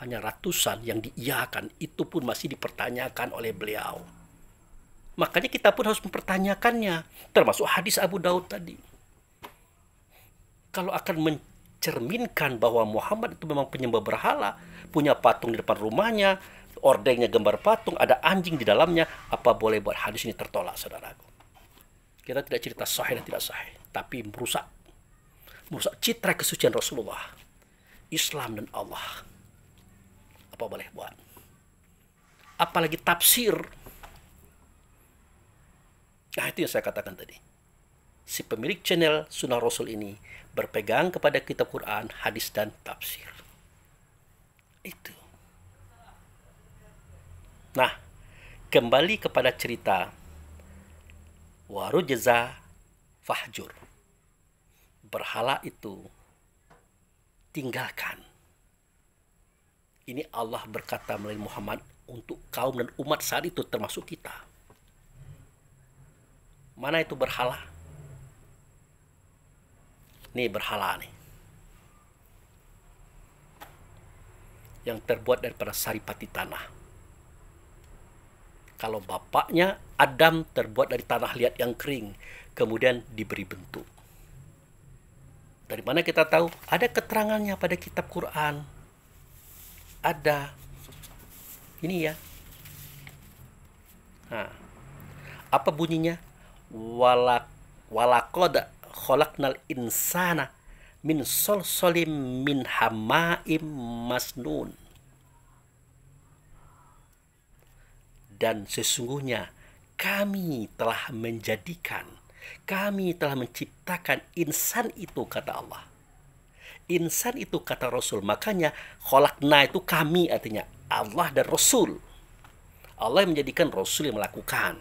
Hanya ratusan yang diiyakan, itu pun masih dipertanyakan oleh beliau. Makanya kita pun harus mempertanyakannya, termasuk hadis Abu Daud tadi. kalau akan mencerminkan bahwa Muhammad itu memang penyembah berhala, punya patung di depan rumahnya, ordengnya gambar patung, ada anjing di dalamnya, apa boleh buat hadis ini tertolak, saudaraku? Kita tidak cerita sahih dan tidak sahih, tapi merusak citra kesucian Rasulullah, Islam dan Allah. Apa boleh buat? Apalagi tafsir. Nah, itu yang saya katakan tadi. Si pemilik channel Sunnah Rasul ini berpegang kepada kitab Quran, hadis, dan tafsir. Itu. Nah, kembali kepada cerita warujza fahjur. Berhala itu tinggalkan. Ini Allah berkata melalui Muhammad untuk kaum dan umat saat itu, termasuk kita. Mana itu berhala? Nih berhala nih, yang terbuat daripada saripati tanah. Kalau bapaknya Adam terbuat dari tanah liat yang kering, kemudian diberi bentuk. Dari mana kita tahu? Ada keterangannya pada kitab Quran. Ada. Ini ya. Nah, apa bunyinya? Walaqad khalaqnal insana min solsolim min hamaim masnun. Dan sesungguhnya kami telah menciptakan insan itu, kata Allah. Insan itu kata Rasul. Makanya khalaqna itu kami, artinya Allah dan Rasul. Allah yang menjadikan Rasul yang melakukan,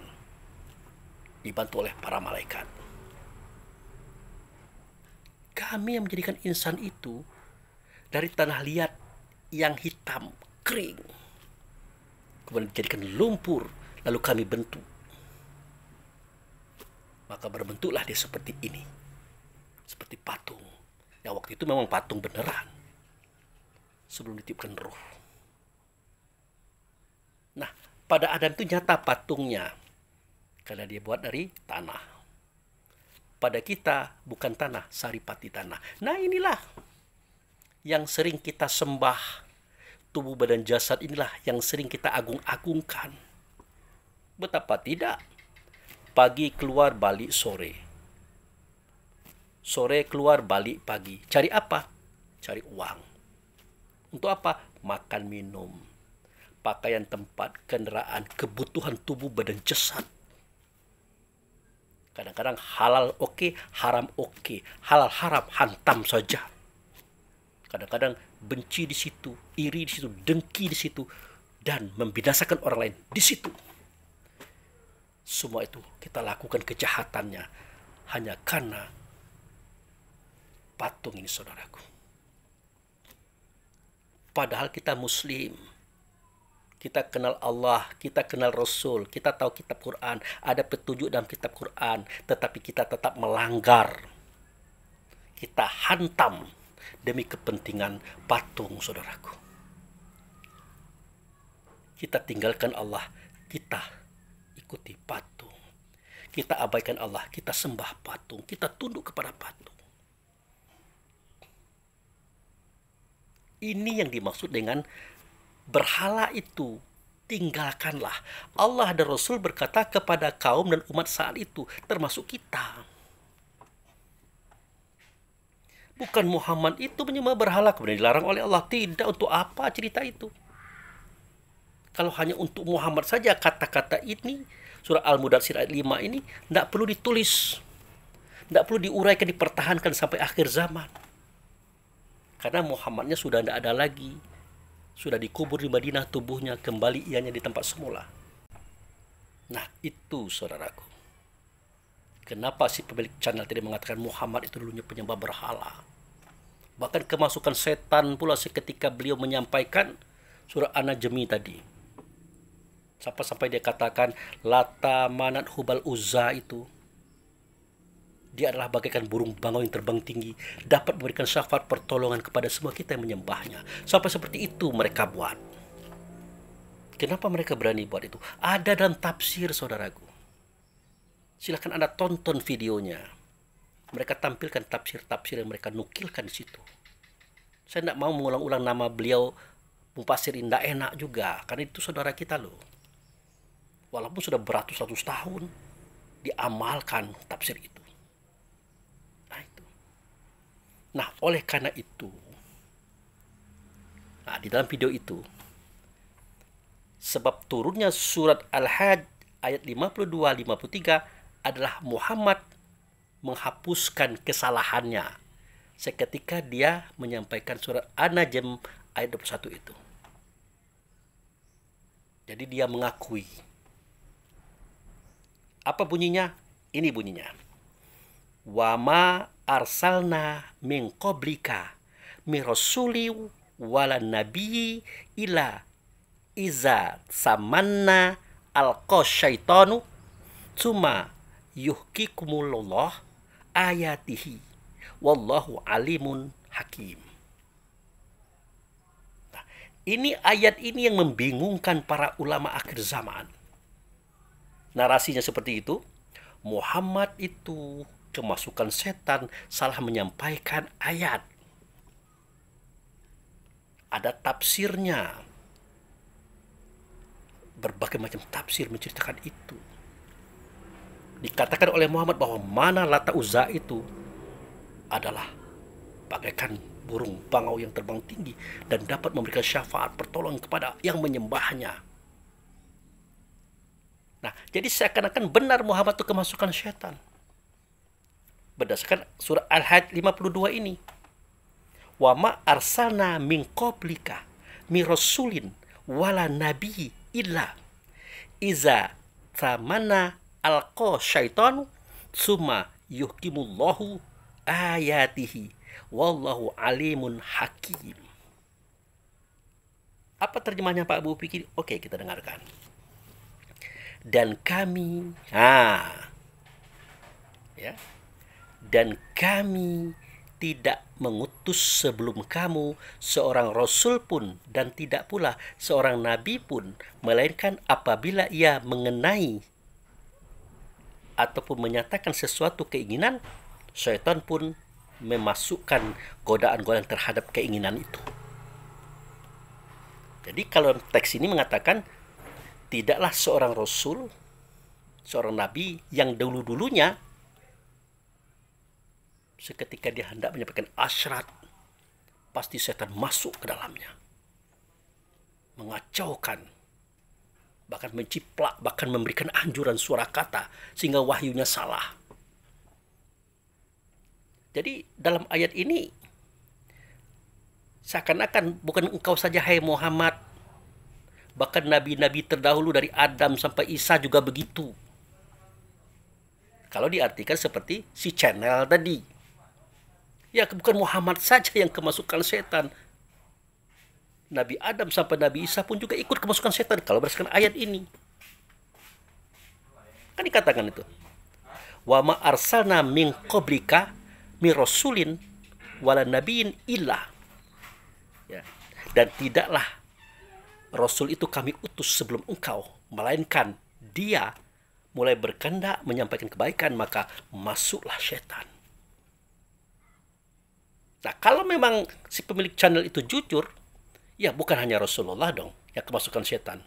dibantu oleh para malaikat. Kami yang menjadikan insan itu dari tanah liat yang hitam, kering, kemudian dijadikan lumpur, lalu kami bentuk. Maka berbentuklah dia seperti ini, seperti patung. Yang waktu itu memang patung beneran, sebelum ditiupkan ruh. Nah, pada Adam itu nyata patungnya, karena dia buat dari tanah. Pada kita bukan tanah, saripati tanah. Nah, inilah yang sering kita sembah. Tubuh badan jasad inilah yang sering kita agung-agungkan. Betapa tidak? Pagi keluar balik sore. Sore keluar balik pagi. Cari apa? Cari uang. Untuk apa? Makan, minum, pakaian, tempat, kendaraan, kebutuhan tubuh badan jasad. Kadang-kadang halal oke, haram oke. Halal haram hantam saja. Kadang-kadang benci di situ, iri di situ, dengki di situ, dan membinasakan orang lain di situ. Semua itu kita lakukan kejahatannya hanya karena patung ini, saudaraku. Padahal kita muslim, kita kenal Allah, kita kenal Rasul, kita tahu kitab Quran, ada petunjuk dalam kitab Quran, tetapi kita tetap melanggar. Kita hantam demi kepentingan patung, saudaraku. Kita tinggalkan Allah, kita ikuti patung. Kita abaikan Allah, kita sembah patung, kita tunduk kepada patung. Ini yang dimaksud dengan berhala itu tinggalkanlah. Allah dan Rasul berkata kepada kaum dan umat saat itu, termasuk kita. Bukan Muhammad itu menyembah berhala kemudian dilarang oleh Allah. Tidak, untuk apa cerita itu? Kalau hanya untuk Muhammad saja, kata-kata ini, surah Al-Mudatsir ayat 5 ini, tidak perlu ditulis. Tidak perlu diuraikan, dipertahankan sampai akhir zaman. Karena Muhammadnya sudah tidak ada lagi. Sudah dikubur di Madinah tubuhnya, kembali ianya di tempat semula. Nah, itu saudaraku. Kenapa si pemilik channel tadi mengatakan Muhammad itu dulunya penyembah berhala? Bahkan kemasukan setan pula seketika beliau menyampaikan surah An-Najmi tadi. Sampai-sampai dia katakan Lata, Manat, Hubal, Uzza itu, dia adalah bagaikan burung bangau yang terbang tinggi, dapat memberikan syafaat pertolongan kepada semua kita yang menyembahnya. Sampai seperti itu mereka buat. Kenapa mereka berani buat itu? Ada dalam tafsir, saudaraku. Silahkan Anda tonton videonya. mereka tampilkan tafsir-tafsir yang mereka nukilkan di situ. Saya tidak mau mengulang-ulang nama beliau, Mufasir Indah, enak juga, karena itu saudara kita loh. Walaupun sudah beratus-ratus tahun diamalkan tafsir itu. Nah itu. Nah oleh karena itu, nah di dalam video itu, sebab turunnya surat Al-Hajj ayat 52-53 adalah Muhammad menghapuskan kesalahannya seketika dia menyampaikan surat An-Najm ayat 21 itu. Jadi dia mengakui. Apa bunyinya? Ini bunyinya. Wa ma arsalna min qablika min rasuli wala nabiyyi ila iza samanna alqa syaitanu tsumma yuhkikumullah ayatihi wallahu alimun hakim. Nah, ini ayat ini yang membingungkan para ulama akhir zaman. Narasinya seperti itu. Muhammad itu kemasukan setan, salah menyampaikan ayat. Ada tafsirnya. Berbagai macam tafsir menceritakan itu. Dikatakan oleh Muhammad bahwa mana Lata Uzza itu adalah bagaikan burung bangau yang terbang tinggi dan dapat memberikan syafaat pertolongan kepada yang menyembahnya. Nah, jadi seakan-akan benar Muhammad itu kemasukan setan. Berdasarkan surah Al-Hajj 52 ini. Wa ma arsalna min qablika min rasulin wala nabi illa iza tamana alqa syaitanu summa yuhkimullahu ayatihi wallahu alimun hakim. Apa terjemahnya Pak Abu Fikri? Oke, kita dengarkan. Dan kami, dan kami tidak mengutus sebelum kamu seorang rasul pun dan tidak pula seorang nabi pun, melainkan apabila ia mengenai ataupun menyatakan sesuatu keinginan, syaitan pun memasukkan godaan-godaan terhadap keinginan itu. Jadi kalau teks ini mengatakan tidaklah seorang rasul, seorang nabi yang dulu-dulunya seketika dia hendak menyampaikan asyrat, pasti setan masuk ke dalamnya, mengacaukan, bahkan menciplak, bahkan memberikan anjuran suara kata sehingga wahyunya salah. Jadi dalam ayat ini seakan-akan bukan engkau saja hai Muhammad, bahkan nabi-nabi terdahulu dari Adam sampai Isa juga begitu. Kalau diartikan seperti si channel tadi, ya bukan Muhammad saja yang kemasukan setan. Nabi Adam sampai Nabi Isa pun juga ikut kemasukan setan kalau berdasarkan ayat ini. Kan dikatakan itu. Wa ma arsalna min qablika min rasulin wala nabiyyin illa. Ya. Dan tidaklah rasul itu kami utus sebelum engkau, melainkan dia mulai berkehendak menyampaikan kebaikan, maka masuklah setan. Nah, kalau memang si pemilik channel itu jujur, ya bukan hanya Rasulullah dong yang kemasukan setan.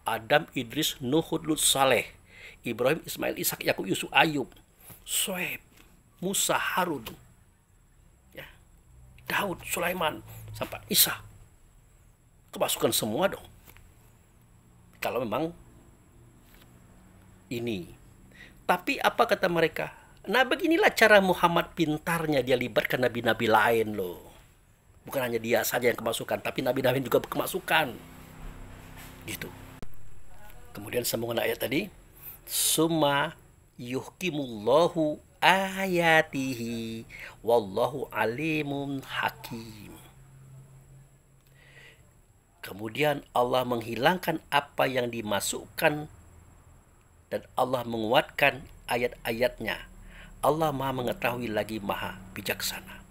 Adam, Idris, Nuh, Hud, Lut, Saleh, Ibrahim, Ismail, Ishak, Yakub, Yusuf, Ayub, Shuaib, Musa, Harun, ya, Daud, Sulaiman, sampai Isa. Kemasukan semua dong. Kalau memang ini. Tapi apa kata mereka? Nah, beginilah cara Muhammad pintarnya dia libatkan nabi-nabi lain loh. Bukan hanya dia saja yang kemasukan, tapi nabi-nabi juga kemasukan. Gitu. Kemudian sambungan ayat tadi, summa yuhkimullahu ayatihi wallahu alimun hakim. Kemudian Allah menghilangkan apa yang dimasukkan dan Allah menguatkan ayat-ayatnya. Allah Maha mengetahui lagi Maha bijaksana.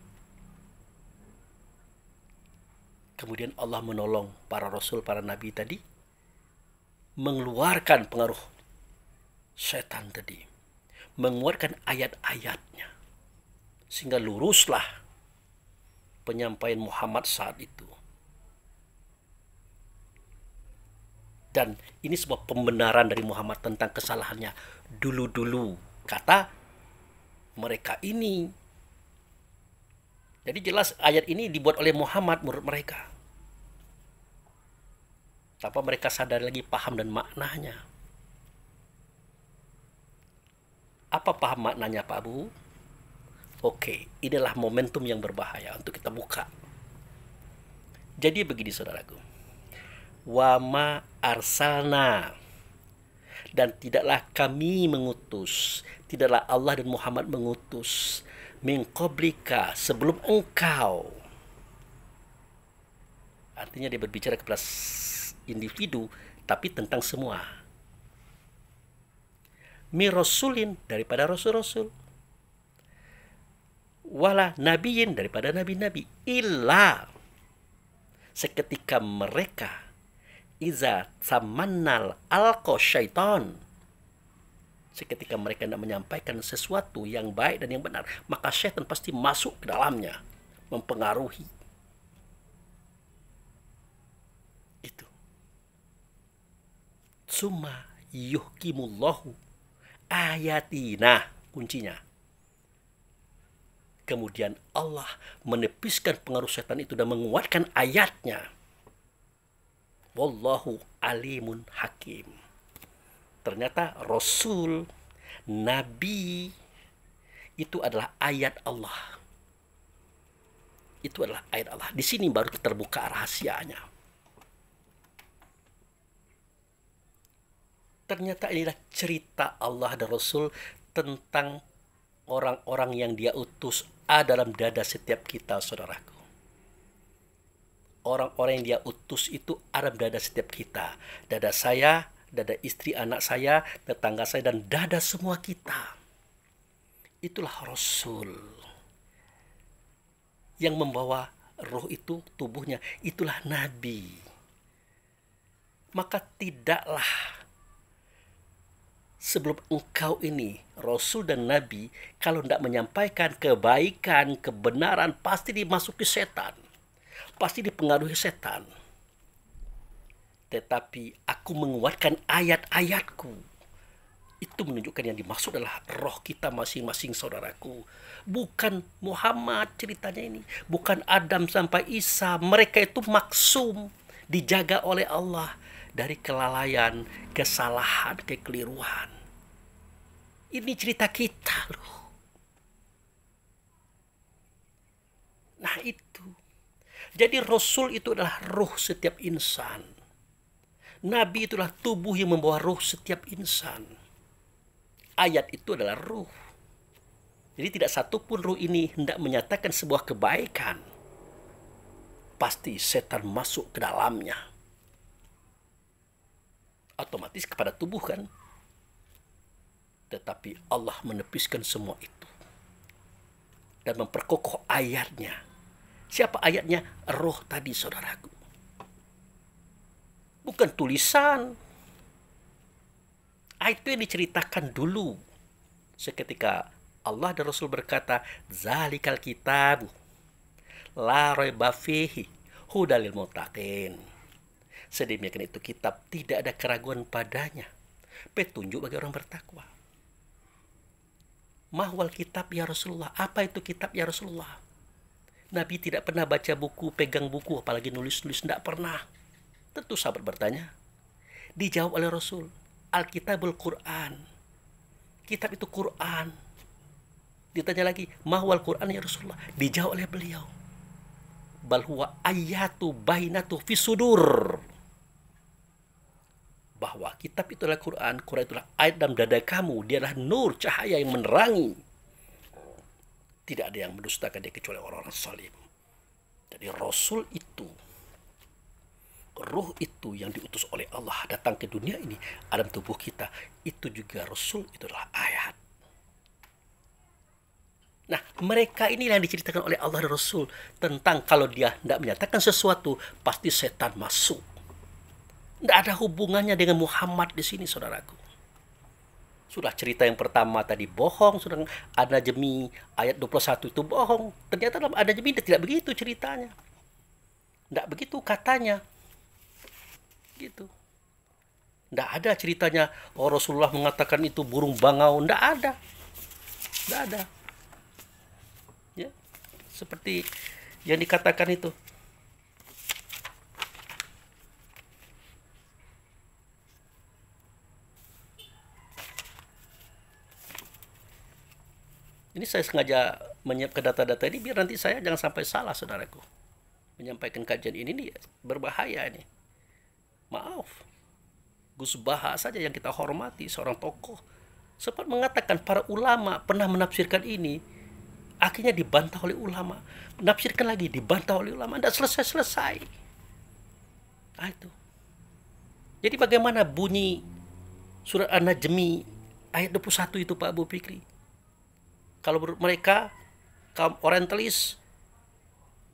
Kemudian Allah menolong para rasul, para nabi tadi mengeluarkan pengaruh setan tadi, mengeluarkan ayat-ayatnya. Sehingga luruslah penyampaian Muhammad saat itu. Dan ini sebuah pembenaran dari Muhammad tentang kesalahannya dulu-dulu. Kata mereka ini. Jadi jelas ayat ini dibuat oleh Muhammad menurut mereka. Tanpa mereka sadar lagi paham dan maknanya. Apa paham maknanya Pak Bu? Oke, inilah momentum yang berbahaya untuk kita buka. Jadi begini saudaraku. Wama arsalna, dan tidaklah kami mengutus, tidaklah Allah dan Muhammad mengutus min qablika, sebelum engkau. Artinya dia berbicara kepada individu tapi tentang semua. Mi rasulin, daripada rasul-rasul, wala nabiyin, daripada nabi-nabi, illa, seketika mereka iza samannal alqa syaitan, seketika mereka hendak menyampaikan sesuatu yang baik dan yang benar, maka syaitan pasti masuk ke dalamnya, mempengaruhi. Itu. Summa yuhkimullahu ayatina, kuncinya. Kemudian Allah menepiskan pengaruh setan itu dan menguatkan ayatnya. Wallahu alimun hakim. Ternyata Rasul, Nabi itu adalah ayat Allah. Itu adalah ayat Allah. Di sini baru terbuka rahasianya. Ternyata inilah cerita Allah dan Rasul tentang orang-orang yang dia utus dalam dada setiap kita, saudaraku. Orang-orang yang dia utus itu dalam dada setiap kita. Dada saya, dada istri anak saya, tetangga saya, dan dada semua kita. Itulah Rasul. Yang membawa roh itu, tubuhnya, itulah Nabi. Maka tidaklah sebelum engkau ini, Rasul dan Nabi, kalau tidak menyampaikan kebaikan, kebenaran, pasti dimasuki setan. Pasti dipengaruhi setan. Tetapi aku menguatkan ayat-ayatku. Itu menunjukkan yang dimaksud adalah roh kita masing-masing, saudaraku. Bukan Muhammad ceritanya ini. Bukan Adam sampai Isa. Mereka itu maksum, dijaga oleh Allah dari kelalaian, kesalahan, kekeliruan. Ini cerita kita loh. Nah itu. Jadi Rasul itu adalah ruh setiap insan. Nabi itulah tubuh yang membawa ruh setiap insan. Ayat itu adalah ruh. Jadi tidak satupun ruh ini hendak menyatakan sebuah kebaikan. Pasti setan masuk ke dalamnya. Otomatis kepada tubuh kan. Tetapi Allah menepiskan semua itu. Dan memperkokoh ayatnya. Siapa ayatnya? Roh tadi, saudaraku. Bukan tulisan. Itu yang diceritakan dulu. Seketika Allah dan Rasul berkata, Zalikal kitab la raiba fihi hudal lil muttaqin. Sedemikian itu kitab tidak ada keraguan padanya, petunjuk bagi orang bertakwa. Mahwal kitab ya Rasulullah. Apa itu kitab ya Rasulullah? Nabi tidak pernah baca buku, pegang buku, apalagi nulis-nulis, tidak pernah. Tentu sahabat bertanya. Dijawab oleh Rasul, Alkitabul Quran. Kitab itu Quran. Ditanya lagi, mahwal Quran ya Rasulullah? Dijawab oleh beliau, bal huwa ayatu bainatu fi sudur. Bahwa kitab itu adalah Quran, Quran itulah ayat dalam dada kamu, dia adalah nur, cahaya yang menerangi. Tidak ada yang mendustakan dia kecuali orang-orang zalim. Jadi Rasul itu, ruh itu yang diutus oleh Allah datang ke dunia ini, dalam tubuh kita, itu juga Rasul, itu adalah ayat. Nah, mereka inilah yang diceritakan oleh Allah dan Rasul tentang kalau dia tidak menyatakan sesuatu, pasti setan masuk. Tidak ada hubungannya dengan Muhammad di sini, saudaraku. Sudah cerita yang pertama tadi bohong, sudah An-Najmi ayat 21 itu bohong. Ternyata dalam An-Najmi tidak begitu ceritanya. Tidak begitu katanya. Gitu. Tidak ada ceritanya, oh Rasulullah mengatakan itu burung bangau. Tidak ada. Tidak ada. Ya, seperti yang dikatakan itu. Ini saya sengaja menyiapkan data-data ini biar nanti saya jangan sampai salah, saudaraku. Menyampaikan kajian ini berbahaya ini. Maaf. Gus Baha saja yang kita hormati, seorang tokoh, sempat mengatakan para ulama pernah menafsirkan ini, akhirnya dibantah oleh ulama. Menafsirkan lagi, dibantah oleh ulama. Tidak selesai-selesai. Nah itu. Jadi bagaimana bunyi surat An-Najmi ayat 21 itu Pak Abu Fikri? Kalau menurut mereka, kaum orientalis,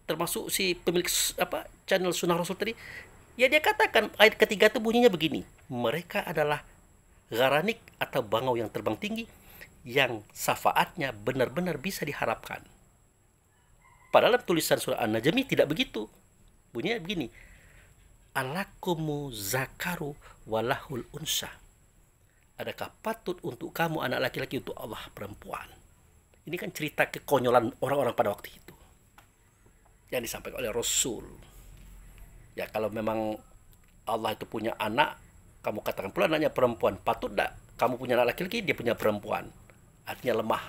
termasuk si pemilik channel Sunnah Rasul tadi, ya dia katakan ayat ketiga itu bunyinya begini. Mereka adalah garanik atau bangau yang terbang tinggi yang syafaatnya benar-benar bisa diharapkan. Padahal tulisan surah An-Najmi tidak begitu. Bunyinya begini. Alakumu zakaru walahul unsa. Adakah patut untuk kamu anak laki-laki, untuk Allah perempuan? Ini kan cerita kekonyolan orang-orang pada waktu itu yang disampaikan oleh Rasul. Ya kalau memang Allah itu punya anak, kamu katakan pula anaknya perempuan, patut tak kamu punya anak laki-laki, dia punya perempuan? Artinya lemah.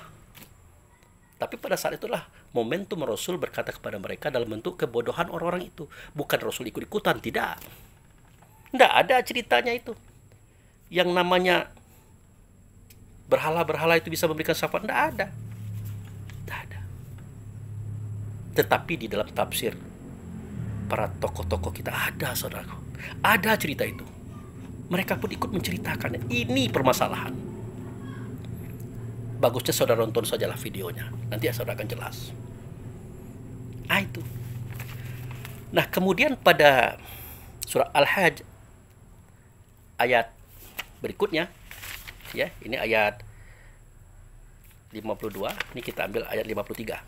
Tapi pada saat itulah momentum Rasul berkata kepada mereka dalam bentuk kebodohan orang-orang itu. Bukan Rasul ikut-ikutan, tidak. Tidak ada ceritanya itu. Yang namanya berhala-berhala itu bisa memberikan syafaat, tidak ada. Tidak ada. Tetapi di dalam tafsir para tokoh-tokoh kita ada, saudaraku. Ada cerita itu. Mereka pun ikut menceritakan. Ini permasalahan. Bagusnya saudara nonton sajalah videonya. Nanti ya saudara akan jelas. Ah itu. Nah kemudian pada surah Al-Hajj ayat berikutnya, ya ini ayat 52. Ini kita ambil ayat 53.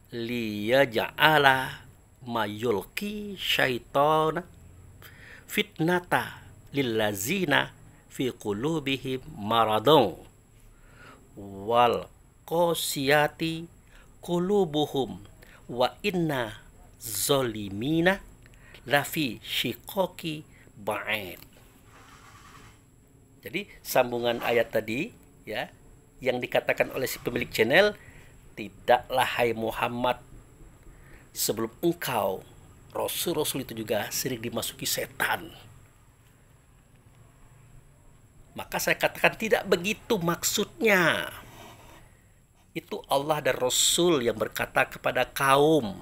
Liyaja'ala mayulki syaitan fitnata lillazina fi qulubihim maradun wal qasiyati qulubuhum wa inna zolimina lafi shiqaqi ba'id. Jadi sambungan ayat tadi ya yang dikatakan oleh si pemilik channel, tidaklah hai Muhammad, sebelum engkau Rasul-Rasul itu juga sering dimasuki setan. Maka saya katakan tidak begitu maksudnya. Itu Allah dan Rasul yang berkata kepada kaum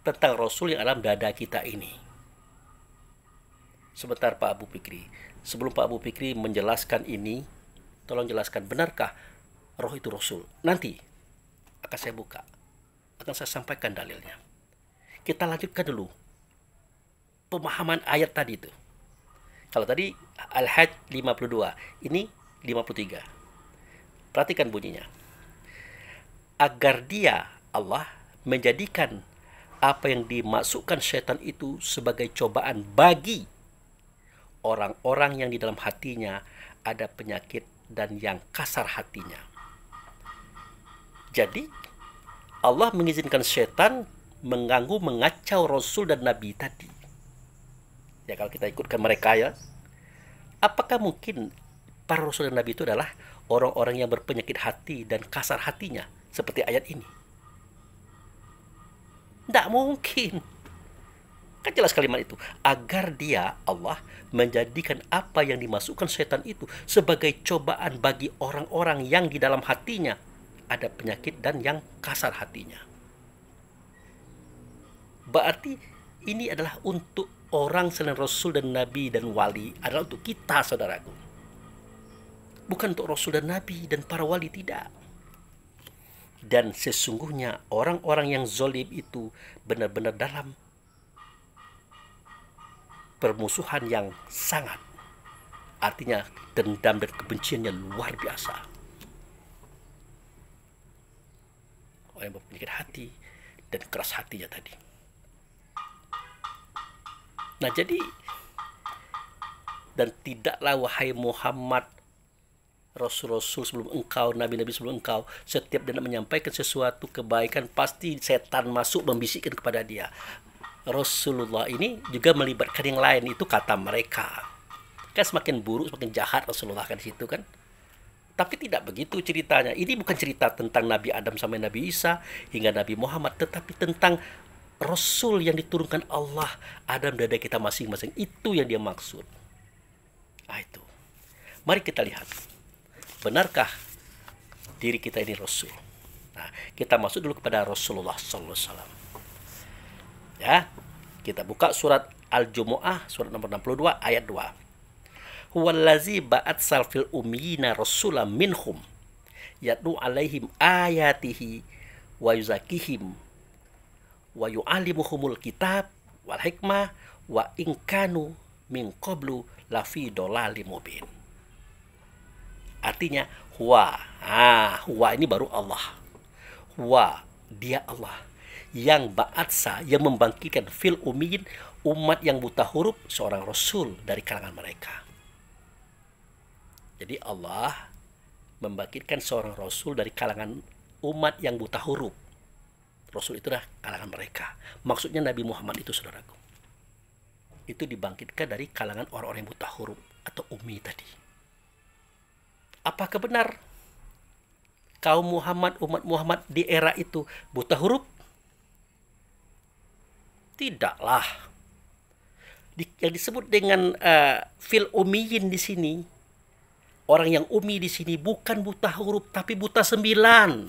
tentang Rasul yang dalam dada kita ini. Sebentar Pak Abu Fikri. Sebelum Pak Abu Fikri menjelaskan ini, tolong jelaskan, benarkah roh itu Rasul? Nanti akan saya buka. Akan saya sampaikan dalilnya. Kita lanjutkan dulu pemahaman ayat tadi itu. Kalau tadi Al-Hajj 52, ini 53. Perhatikan bunyinya. Agar dia, Allah, menjadikan apa yang dimasukkan setan itu sebagai cobaan bagi orang-orang yang di dalam hatinya ada penyakit dan yang kasar hatinya. Jadi, Allah mengizinkan setan mengganggu, mengacau Rasul dan Nabi tadi. Ya kalau kita ikutkan mereka ya, apakah mungkin para Rasul dan Nabi itu adalah orang-orang yang berpenyakit hati dan kasar hatinya seperti ayat ini? Tidak mungkin. Kan jelas kalimat itu. Agar dia, Allah, menjadikan apa yang dimasukkan setan itu sebagai cobaan bagi orang-orang yang di dalam hatinya ada penyakit dan yang kasar hatinya. Berarti ini adalah untuk orang selain Rasul dan Nabi dan wali, adalah untuk kita, saudaraku. Bukan untuk Rasul dan Nabi dan para wali, tidak. Dan sesungguhnya orang-orang yang zalim itu benar-benar dalam permusuhan yang sangat. Artinya dendam dan kebenciannya luar biasa. Orang yang berpenyakit hati dan keras hatinya tadi. Nah jadi, dan tidaklah wahai Muhammad, Rasul-Rasul sebelum engkau, Nabi-Nabi sebelum engkau, setiap dia menyampaikan sesuatu kebaikan, pasti setan masuk membisikkan kepada dia. Rasulullah ini juga melibatkan yang lain, itu kata mereka. Kan semakin buruk, semakin jahat Rasulullah kan di situ kan. Tapi tidak begitu ceritanya. Ini bukan cerita tentang Nabi Adam sampai Nabi Isa hingga Nabi Muhammad, tetapi tentang Rasul yang diturunkan Allah ada dada kita masing-masing. Itu yang dia maksud. Nah itu. Mari kita lihat. Benarkah diri kita ini Rasul? Nah, kita masuk dulu kepada Rasulullah SAW. Ya, kita buka surat Al-Jumu'ah, surat nomor 62, ayat 2. Huwallazi ba'atsal fil ummiyina rasulam minhum yatlu alaihim ayatihi wa yuzakihim wa yu'allimuhumul kitab wal hikmah wa in kanu min qablu lafi dhalalim mubin. Artinya huwa. Huwa ini baru Allah. Huwa, dia Allah yang ba'atsa, yang membangkitkan fil ummiyin, umat yang buta huruf, seorang rasul dari kalangan mereka. Jadi Allah membangkitkan seorang rasul dari kalangan umat yang buta huruf. Rasul itu adalah kalangan mereka. Maksudnya Nabi Muhammad itu, saudaraku, itu dibangkitkan dari kalangan orang-orang yang buta huruf atau ummi tadi. Apakah benar kaum Muhammad, umat Muhammad di era itu buta huruf? Tidaklah. Yang disebut dengan fil ummiyin di sini, orang yang ummi di sini bukan buta huruf, tapi buta 9.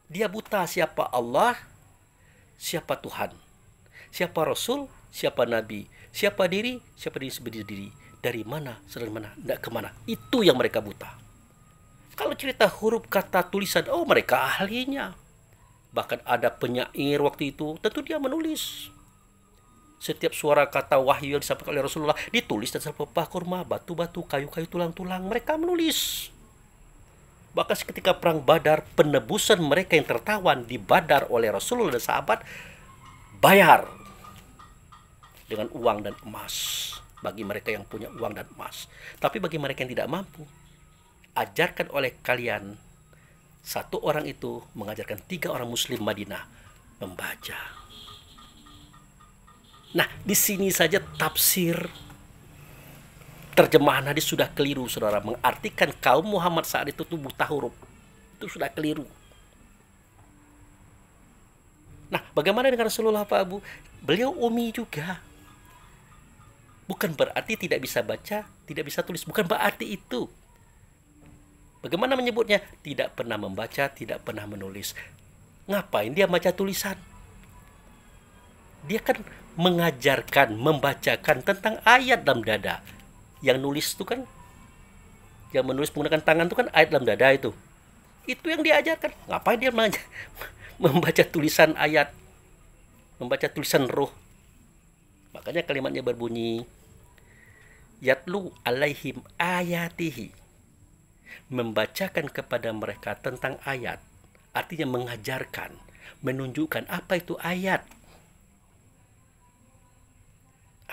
Dia buta siapa Allah, siapa Tuhan, siapa Rasul, siapa Nabi, siapa diri sendiri. Dari mana, sedang mana, tidak kemana. Itu yang mereka buta. Kalau cerita huruf, kata, tulisan, mereka ahlinya. Bahkan ada penyair waktu itu, tentu dia menulis. Setiap suara kata wahyu yang disampaikan oleh Rasulullah ditulis dan pelepah kurma, batu-batu, kayu-kayu, tulang-tulang. Mereka menulis. Bahkan ketika perang Badar, penebusan mereka yang tertawan di Badar oleh Rasulullah dan sahabat, bayar dengan uang dan emas. Bagi mereka yang punya uang dan emas. Tapi bagi mereka yang tidak mampu, ajarkan oleh kalian, satu orang itu mengajarkan 3 orang muslim Madinah membaca. Nah, di sini saja tafsir terjemahan hadis sudah keliru, saudara. Mengartikan kaum Muhammad saat itu tuh buta huruf. Itu sudah keliru. Nah, bagaimana dengan Rasulullah, Pak Abu? Beliau ummi juga. Bukan berarti tidak bisa baca, tidak bisa tulis. Bukan berarti itu. Bagaimana menyebutnya? Tidak pernah membaca, tidak pernah menulis. Ngapain dia baca tulisan? Dia kan mengajarkan, membacakan tentang ayat dalam dada. Yang nulis itu kan, yang menulis menggunakan tangan itu kan ayat dalam dada itu. Itu yang diajarkan. Ngapain dia membaca tulisan ayat, membaca tulisan ruh? Makanya kalimatnya berbunyi yatlu alaihim ayatihi, membacakan kepada mereka tentang ayat, artinya mengajarkan, menunjukkan apa itu ayat.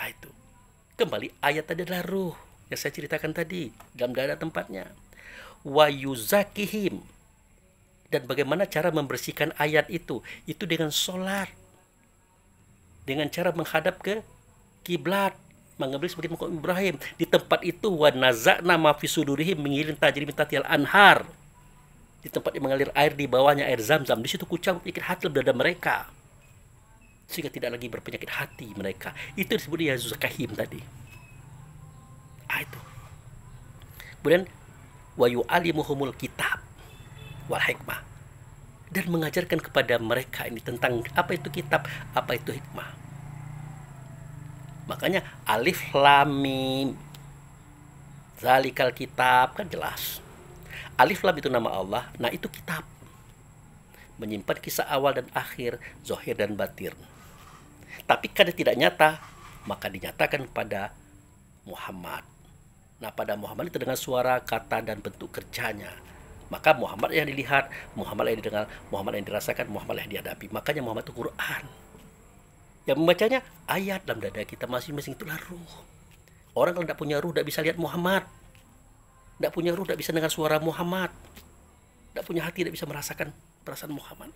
Itu kembali ayat tadi adalah ruh yang saya ceritakan tadi, dalam dada tempatnya. Wa yuzakihim, dan bagaimana cara membersihkan ayat itu dengan sholat, dengan cara menghadap ke kiblat, mengambil sebagai makam Ibrahim. Di tempat itu wa nazakna ma fi sudurihim mengirim tajri min tahtihal anhar. Di tempat yang mengalir air di bawahnya air Zam-Zam. Di situ kucang penyakit hati dalam dada mereka. Sehingga tidak lagi berpenyakit hati mereka. Itu disebut yazukahim tadi. Itu. Kemudian wa yu'allimuhumul kitab wal hikmah. Dan mengajarkan kepada mereka ini tentang apa itu kitab, apa itu hikmah. Makanya alif lam mim, zalikal kitab, kan jelas. Alif lam itu nama Allah, nah itu kitab. Menyimpan kisah awal dan akhir, zahir dan batin. Tapi kadang tidak nyata, maka dinyatakan pada Muhammad. Nah, pada Muhammad itu dengan suara, kata, dan bentuk kerjanya. Maka Muhammad yang dilihat, Muhammad yang didengar, Muhammad yang dirasakan, Muhammad yang dihadapi. Makanya Muhammad itu Quran. Yang membacanya ayat dalam dada kita masing-masing, itulah ruh. Orang kalau tidak punya ruh tidak bisa lihat Muhammad. Tidak punya ruh tidak bisa dengar suara Muhammad. Tidak punya hati tidak bisa merasakan perasaan Muhammad.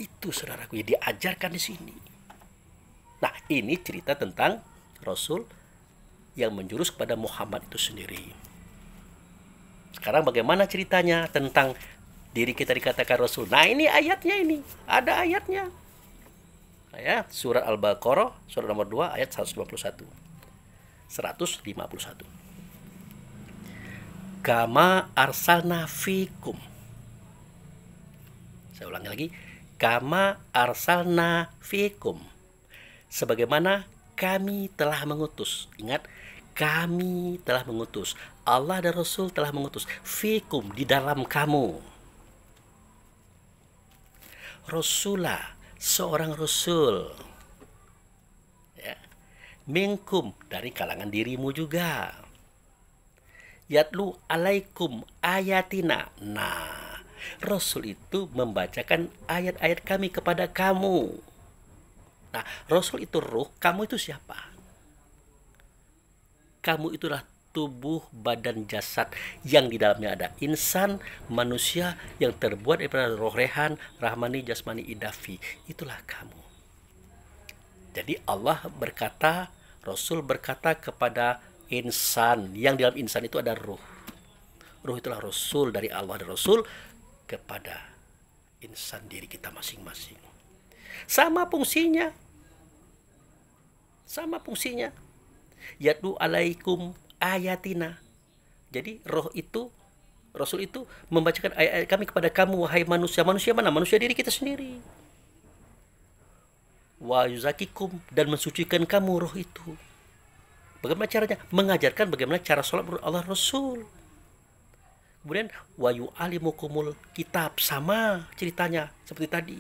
Itu saudaraku yang diajarkan di sini. Nah, ini cerita tentang Rasul yang menjurus kepada Muhammad itu sendiri. Sekarang bagaimana ceritanya tentang diri kita dikatakan Rasul? Nah, ini ayatnya ini. Ada ayatnya. Ya, surat Al-Baqarah, surat nomor 2 ayat 151. 151. Kama arsalna fikum. Saya ulangi lagi. Kama arsalna fikum. Sebagaimana kami telah mengutus. Ingat, kami telah mengutus. Allah dan Rasul telah mengutus. Fikum, di dalam kamu. Rasulah, seorang Rasul. Ya. Minkum, dari kalangan dirimu juga. Yatlu alaikum ayatina. Nah, Rasul itu membacakan ayat-ayat kami kepada kamu. Nah, Rasul itu ruh, kamu itu siapa? Kamu itulah tubuh, badan, jasad yang di dalamnya ada insan, manusia yang terbuat daripada roh rehan, rahmani, jasmani, idafi. Itulah kamu. Jadi Allah berkata, Rasul berkata kepada insan, yang di dalam insan itu ada ruh. Ruh itulah Rasul dari Allah dan Rasul kepada insan diri kita masing-masing. Sama fungsinya. Sama fungsinya. Yatlu alaikum ayatina. Jadi roh itu, Rasul itu membacakan ayat-ayat kami kepada kamu, wahai manusia. Manusia mana? Manusia diri kita sendiri. Wa yuzakikum, dan mensucikan kamu roh itu. Bagaimana caranya? Mengajarkan bagaimana cara sholat menurut Allah Rasul. Kemudian wa yu'alimukumul kitab, sama ceritanya seperti tadi.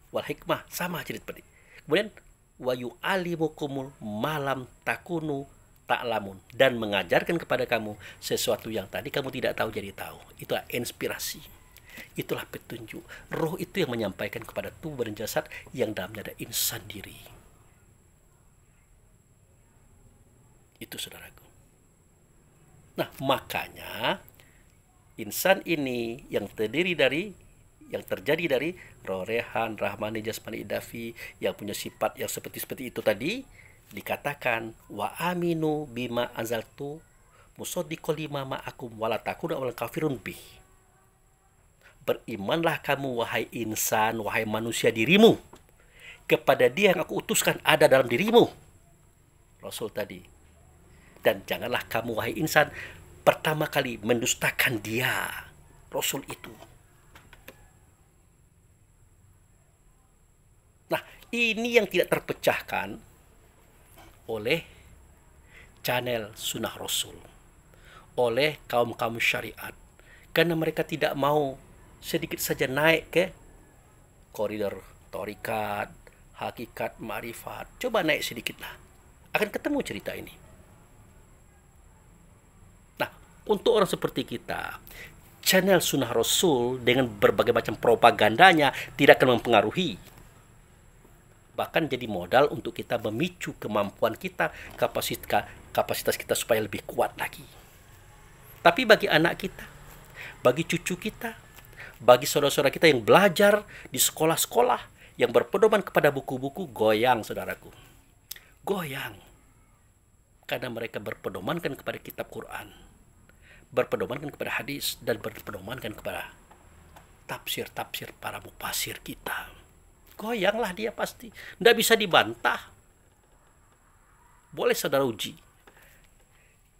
Wal hikmah, sama cerita tadi. Kemudian wa yu'alimukumul malam takunu ta'lamun, dan mengajarkan kepada kamu sesuatu yang tadi kamu tidak tahu jadi tahu. Itulah inspirasi. Itulah petunjuk. Roh itu yang menyampaikan kepada tubuh dan jasad yang dalamnya ada insan diri. Itu saudaraku. Nah, makanya insan ini yang terdiri dari, yang terjadi dari roh rehan, rahmani, jasmani, idafi, yang punya sifat yang seperti itu tadi, dikatakan wa aminu bima anzaltu musaddiqal lima ma'akum wala takunu awal kafirun bih. Berimanlah kamu wahai insan, wahai manusia dirimu, kepada dia yang aku utuskan ada dalam dirimu, Rasul tadi. Dan janganlah kamu wahai insan pertama kali mendustakan dia, Rasul itu. Nah, ini yang tidak terpecahkan oleh channel Sunnah Rasul, oleh kaum-kaum syariat, karena mereka tidak mau sedikit saja naik ke koridor torikat, hakikat, ma'rifat. Coba naik sedikitlah, akan ketemu cerita ini. Nah, untuk orang seperti kita, channel Sunnah Rasul dengan berbagai macam propagandanya tidak akan mempengaruhi, bahkan jadi modal untuk kita memicu kemampuan kita, kapasitas kita supaya lebih kuat lagi. Tapi bagi anak kita, bagi cucu kita, bagi saudara-saudara kita yang belajar di sekolah-sekolah, yang berpedoman kepada buku-buku, goyang saudaraku. Goyang. Karena mereka berpedomankan kepada kitab Quran, berpedomankan kepada hadis, dan berpedomankan kepada tafsir-tafsir para mufasir kita. Goyanglah dia pasti. Tidak bisa dibantah. Boleh saudara uji.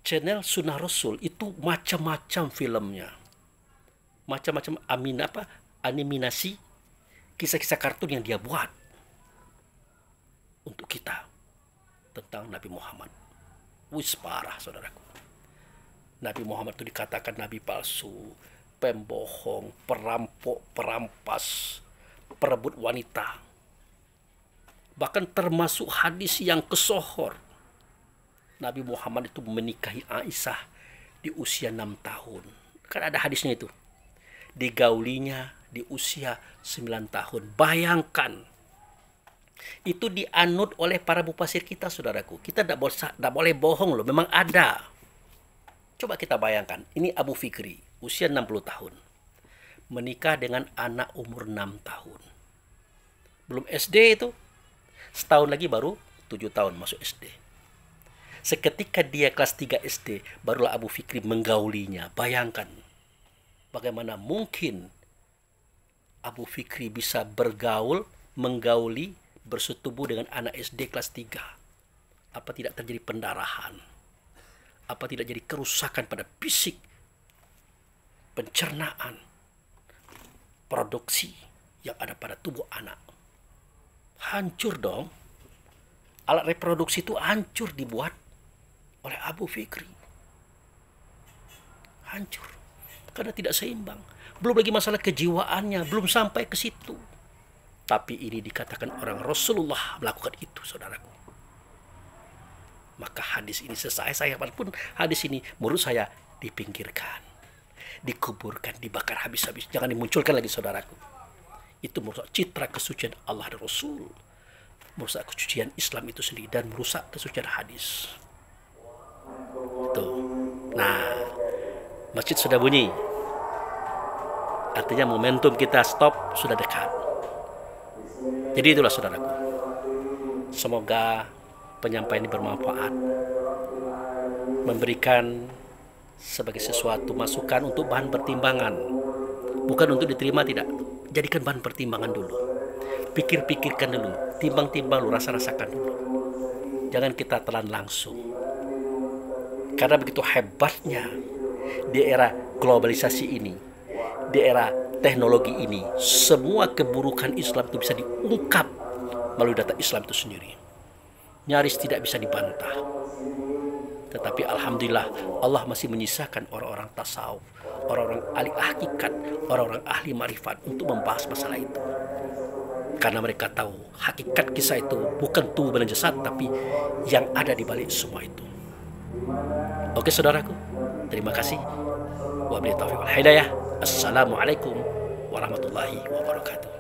Channel Sunnah Rasul itu macam-macam filmnya. Macam-macam animasi, kisah-kisah kartun yang dia buat untuk kita tentang Nabi Muhammad. Wis parah saudaraku. Nabi Muhammad itu dikatakan nabi palsu, pembohong, perampok, perampas, perebut wanita. Bahkan termasuk hadis yang kesohor. Nabi Muhammad itu menikahi Aisyah di usia 6 tahun. Kan ada hadisnya itu. Digaulinya di usia 9 tahun. Bayangkan. Itu dianut oleh para mufasir kita, saudaraku. Kita tidak boleh bohong loh. Memang ada. Coba kita bayangkan. Ini Abu Fikri, usia 60 tahun. Menikah dengan anak umur 6 tahun. Belum SD itu. Setahun lagi baru 7 tahun masuk SD. Seketika dia kelas 3 SD, barulah Abu Fikri menggaulinya. Bayangkan, bagaimana mungkin Abu Fikri bisa menggauli, bersetubuh dengan anak SD kelas 3. Apa tidak terjadi pendarahan? Apa tidak jadi kerusakan pada fisik, pencernaan, produksi yang ada pada tubuh anak? Hancur dong. Alat reproduksi itu hancur dibuat oleh Abu Fikri. Hancur. Karena tidak seimbang. Belum lagi masalah kejiwaannya. Belum sampai ke situ. Tapi ini dikatakan orang Rasulullah melakukan itu, saudaraku. Maka hadis ini saya pun hadis ini menurut saya dipinggirkan. Dikuburkan, dibakar habis-habis. Jangan dimunculkan lagi, saudaraku. Itu merusak citra kesucian Allah dan Rasul. Merusak kesucian Islam itu sendiri. Dan merusak kesucian hadis. Itu. Nah, masjid sudah bunyi. Artinya momentum kita stop sudah dekat. Jadi itulah, saudaraku. Semoga penyampaian ini bermanfaat. Memberikan sebagai sesuatu masukan untuk bahan pertimbangan. Bukan untuk diterima, tidak. Jadikan bahan pertimbangan dulu. Pikir-pikirkan dulu. Timbang-timbang dulu, rasa-rasakan dulu. Jangan kita telan langsung. Karena begitu hebatnya di era globalisasi ini, di era teknologi ini, semua keburukan Islam itu bisa diungkap melalui data Islam itu sendiri. Nyaris tidak bisa dibantah. Tetapi alhamdulillah Allah masih menyisakan orang-orang tasawuf, orang-orang ahli hakikat, orang-orang ahli marifat untuk membahas masalah itu. Karena mereka tahu hakikat kisah itu bukan tubuh dan jasad, tapi yang ada di balik semua itu. Oke, saudaraku, terima kasih. Wabillahi taufiq wal hidayah. Assalamualaikum warahmatullahi wabarakatuh.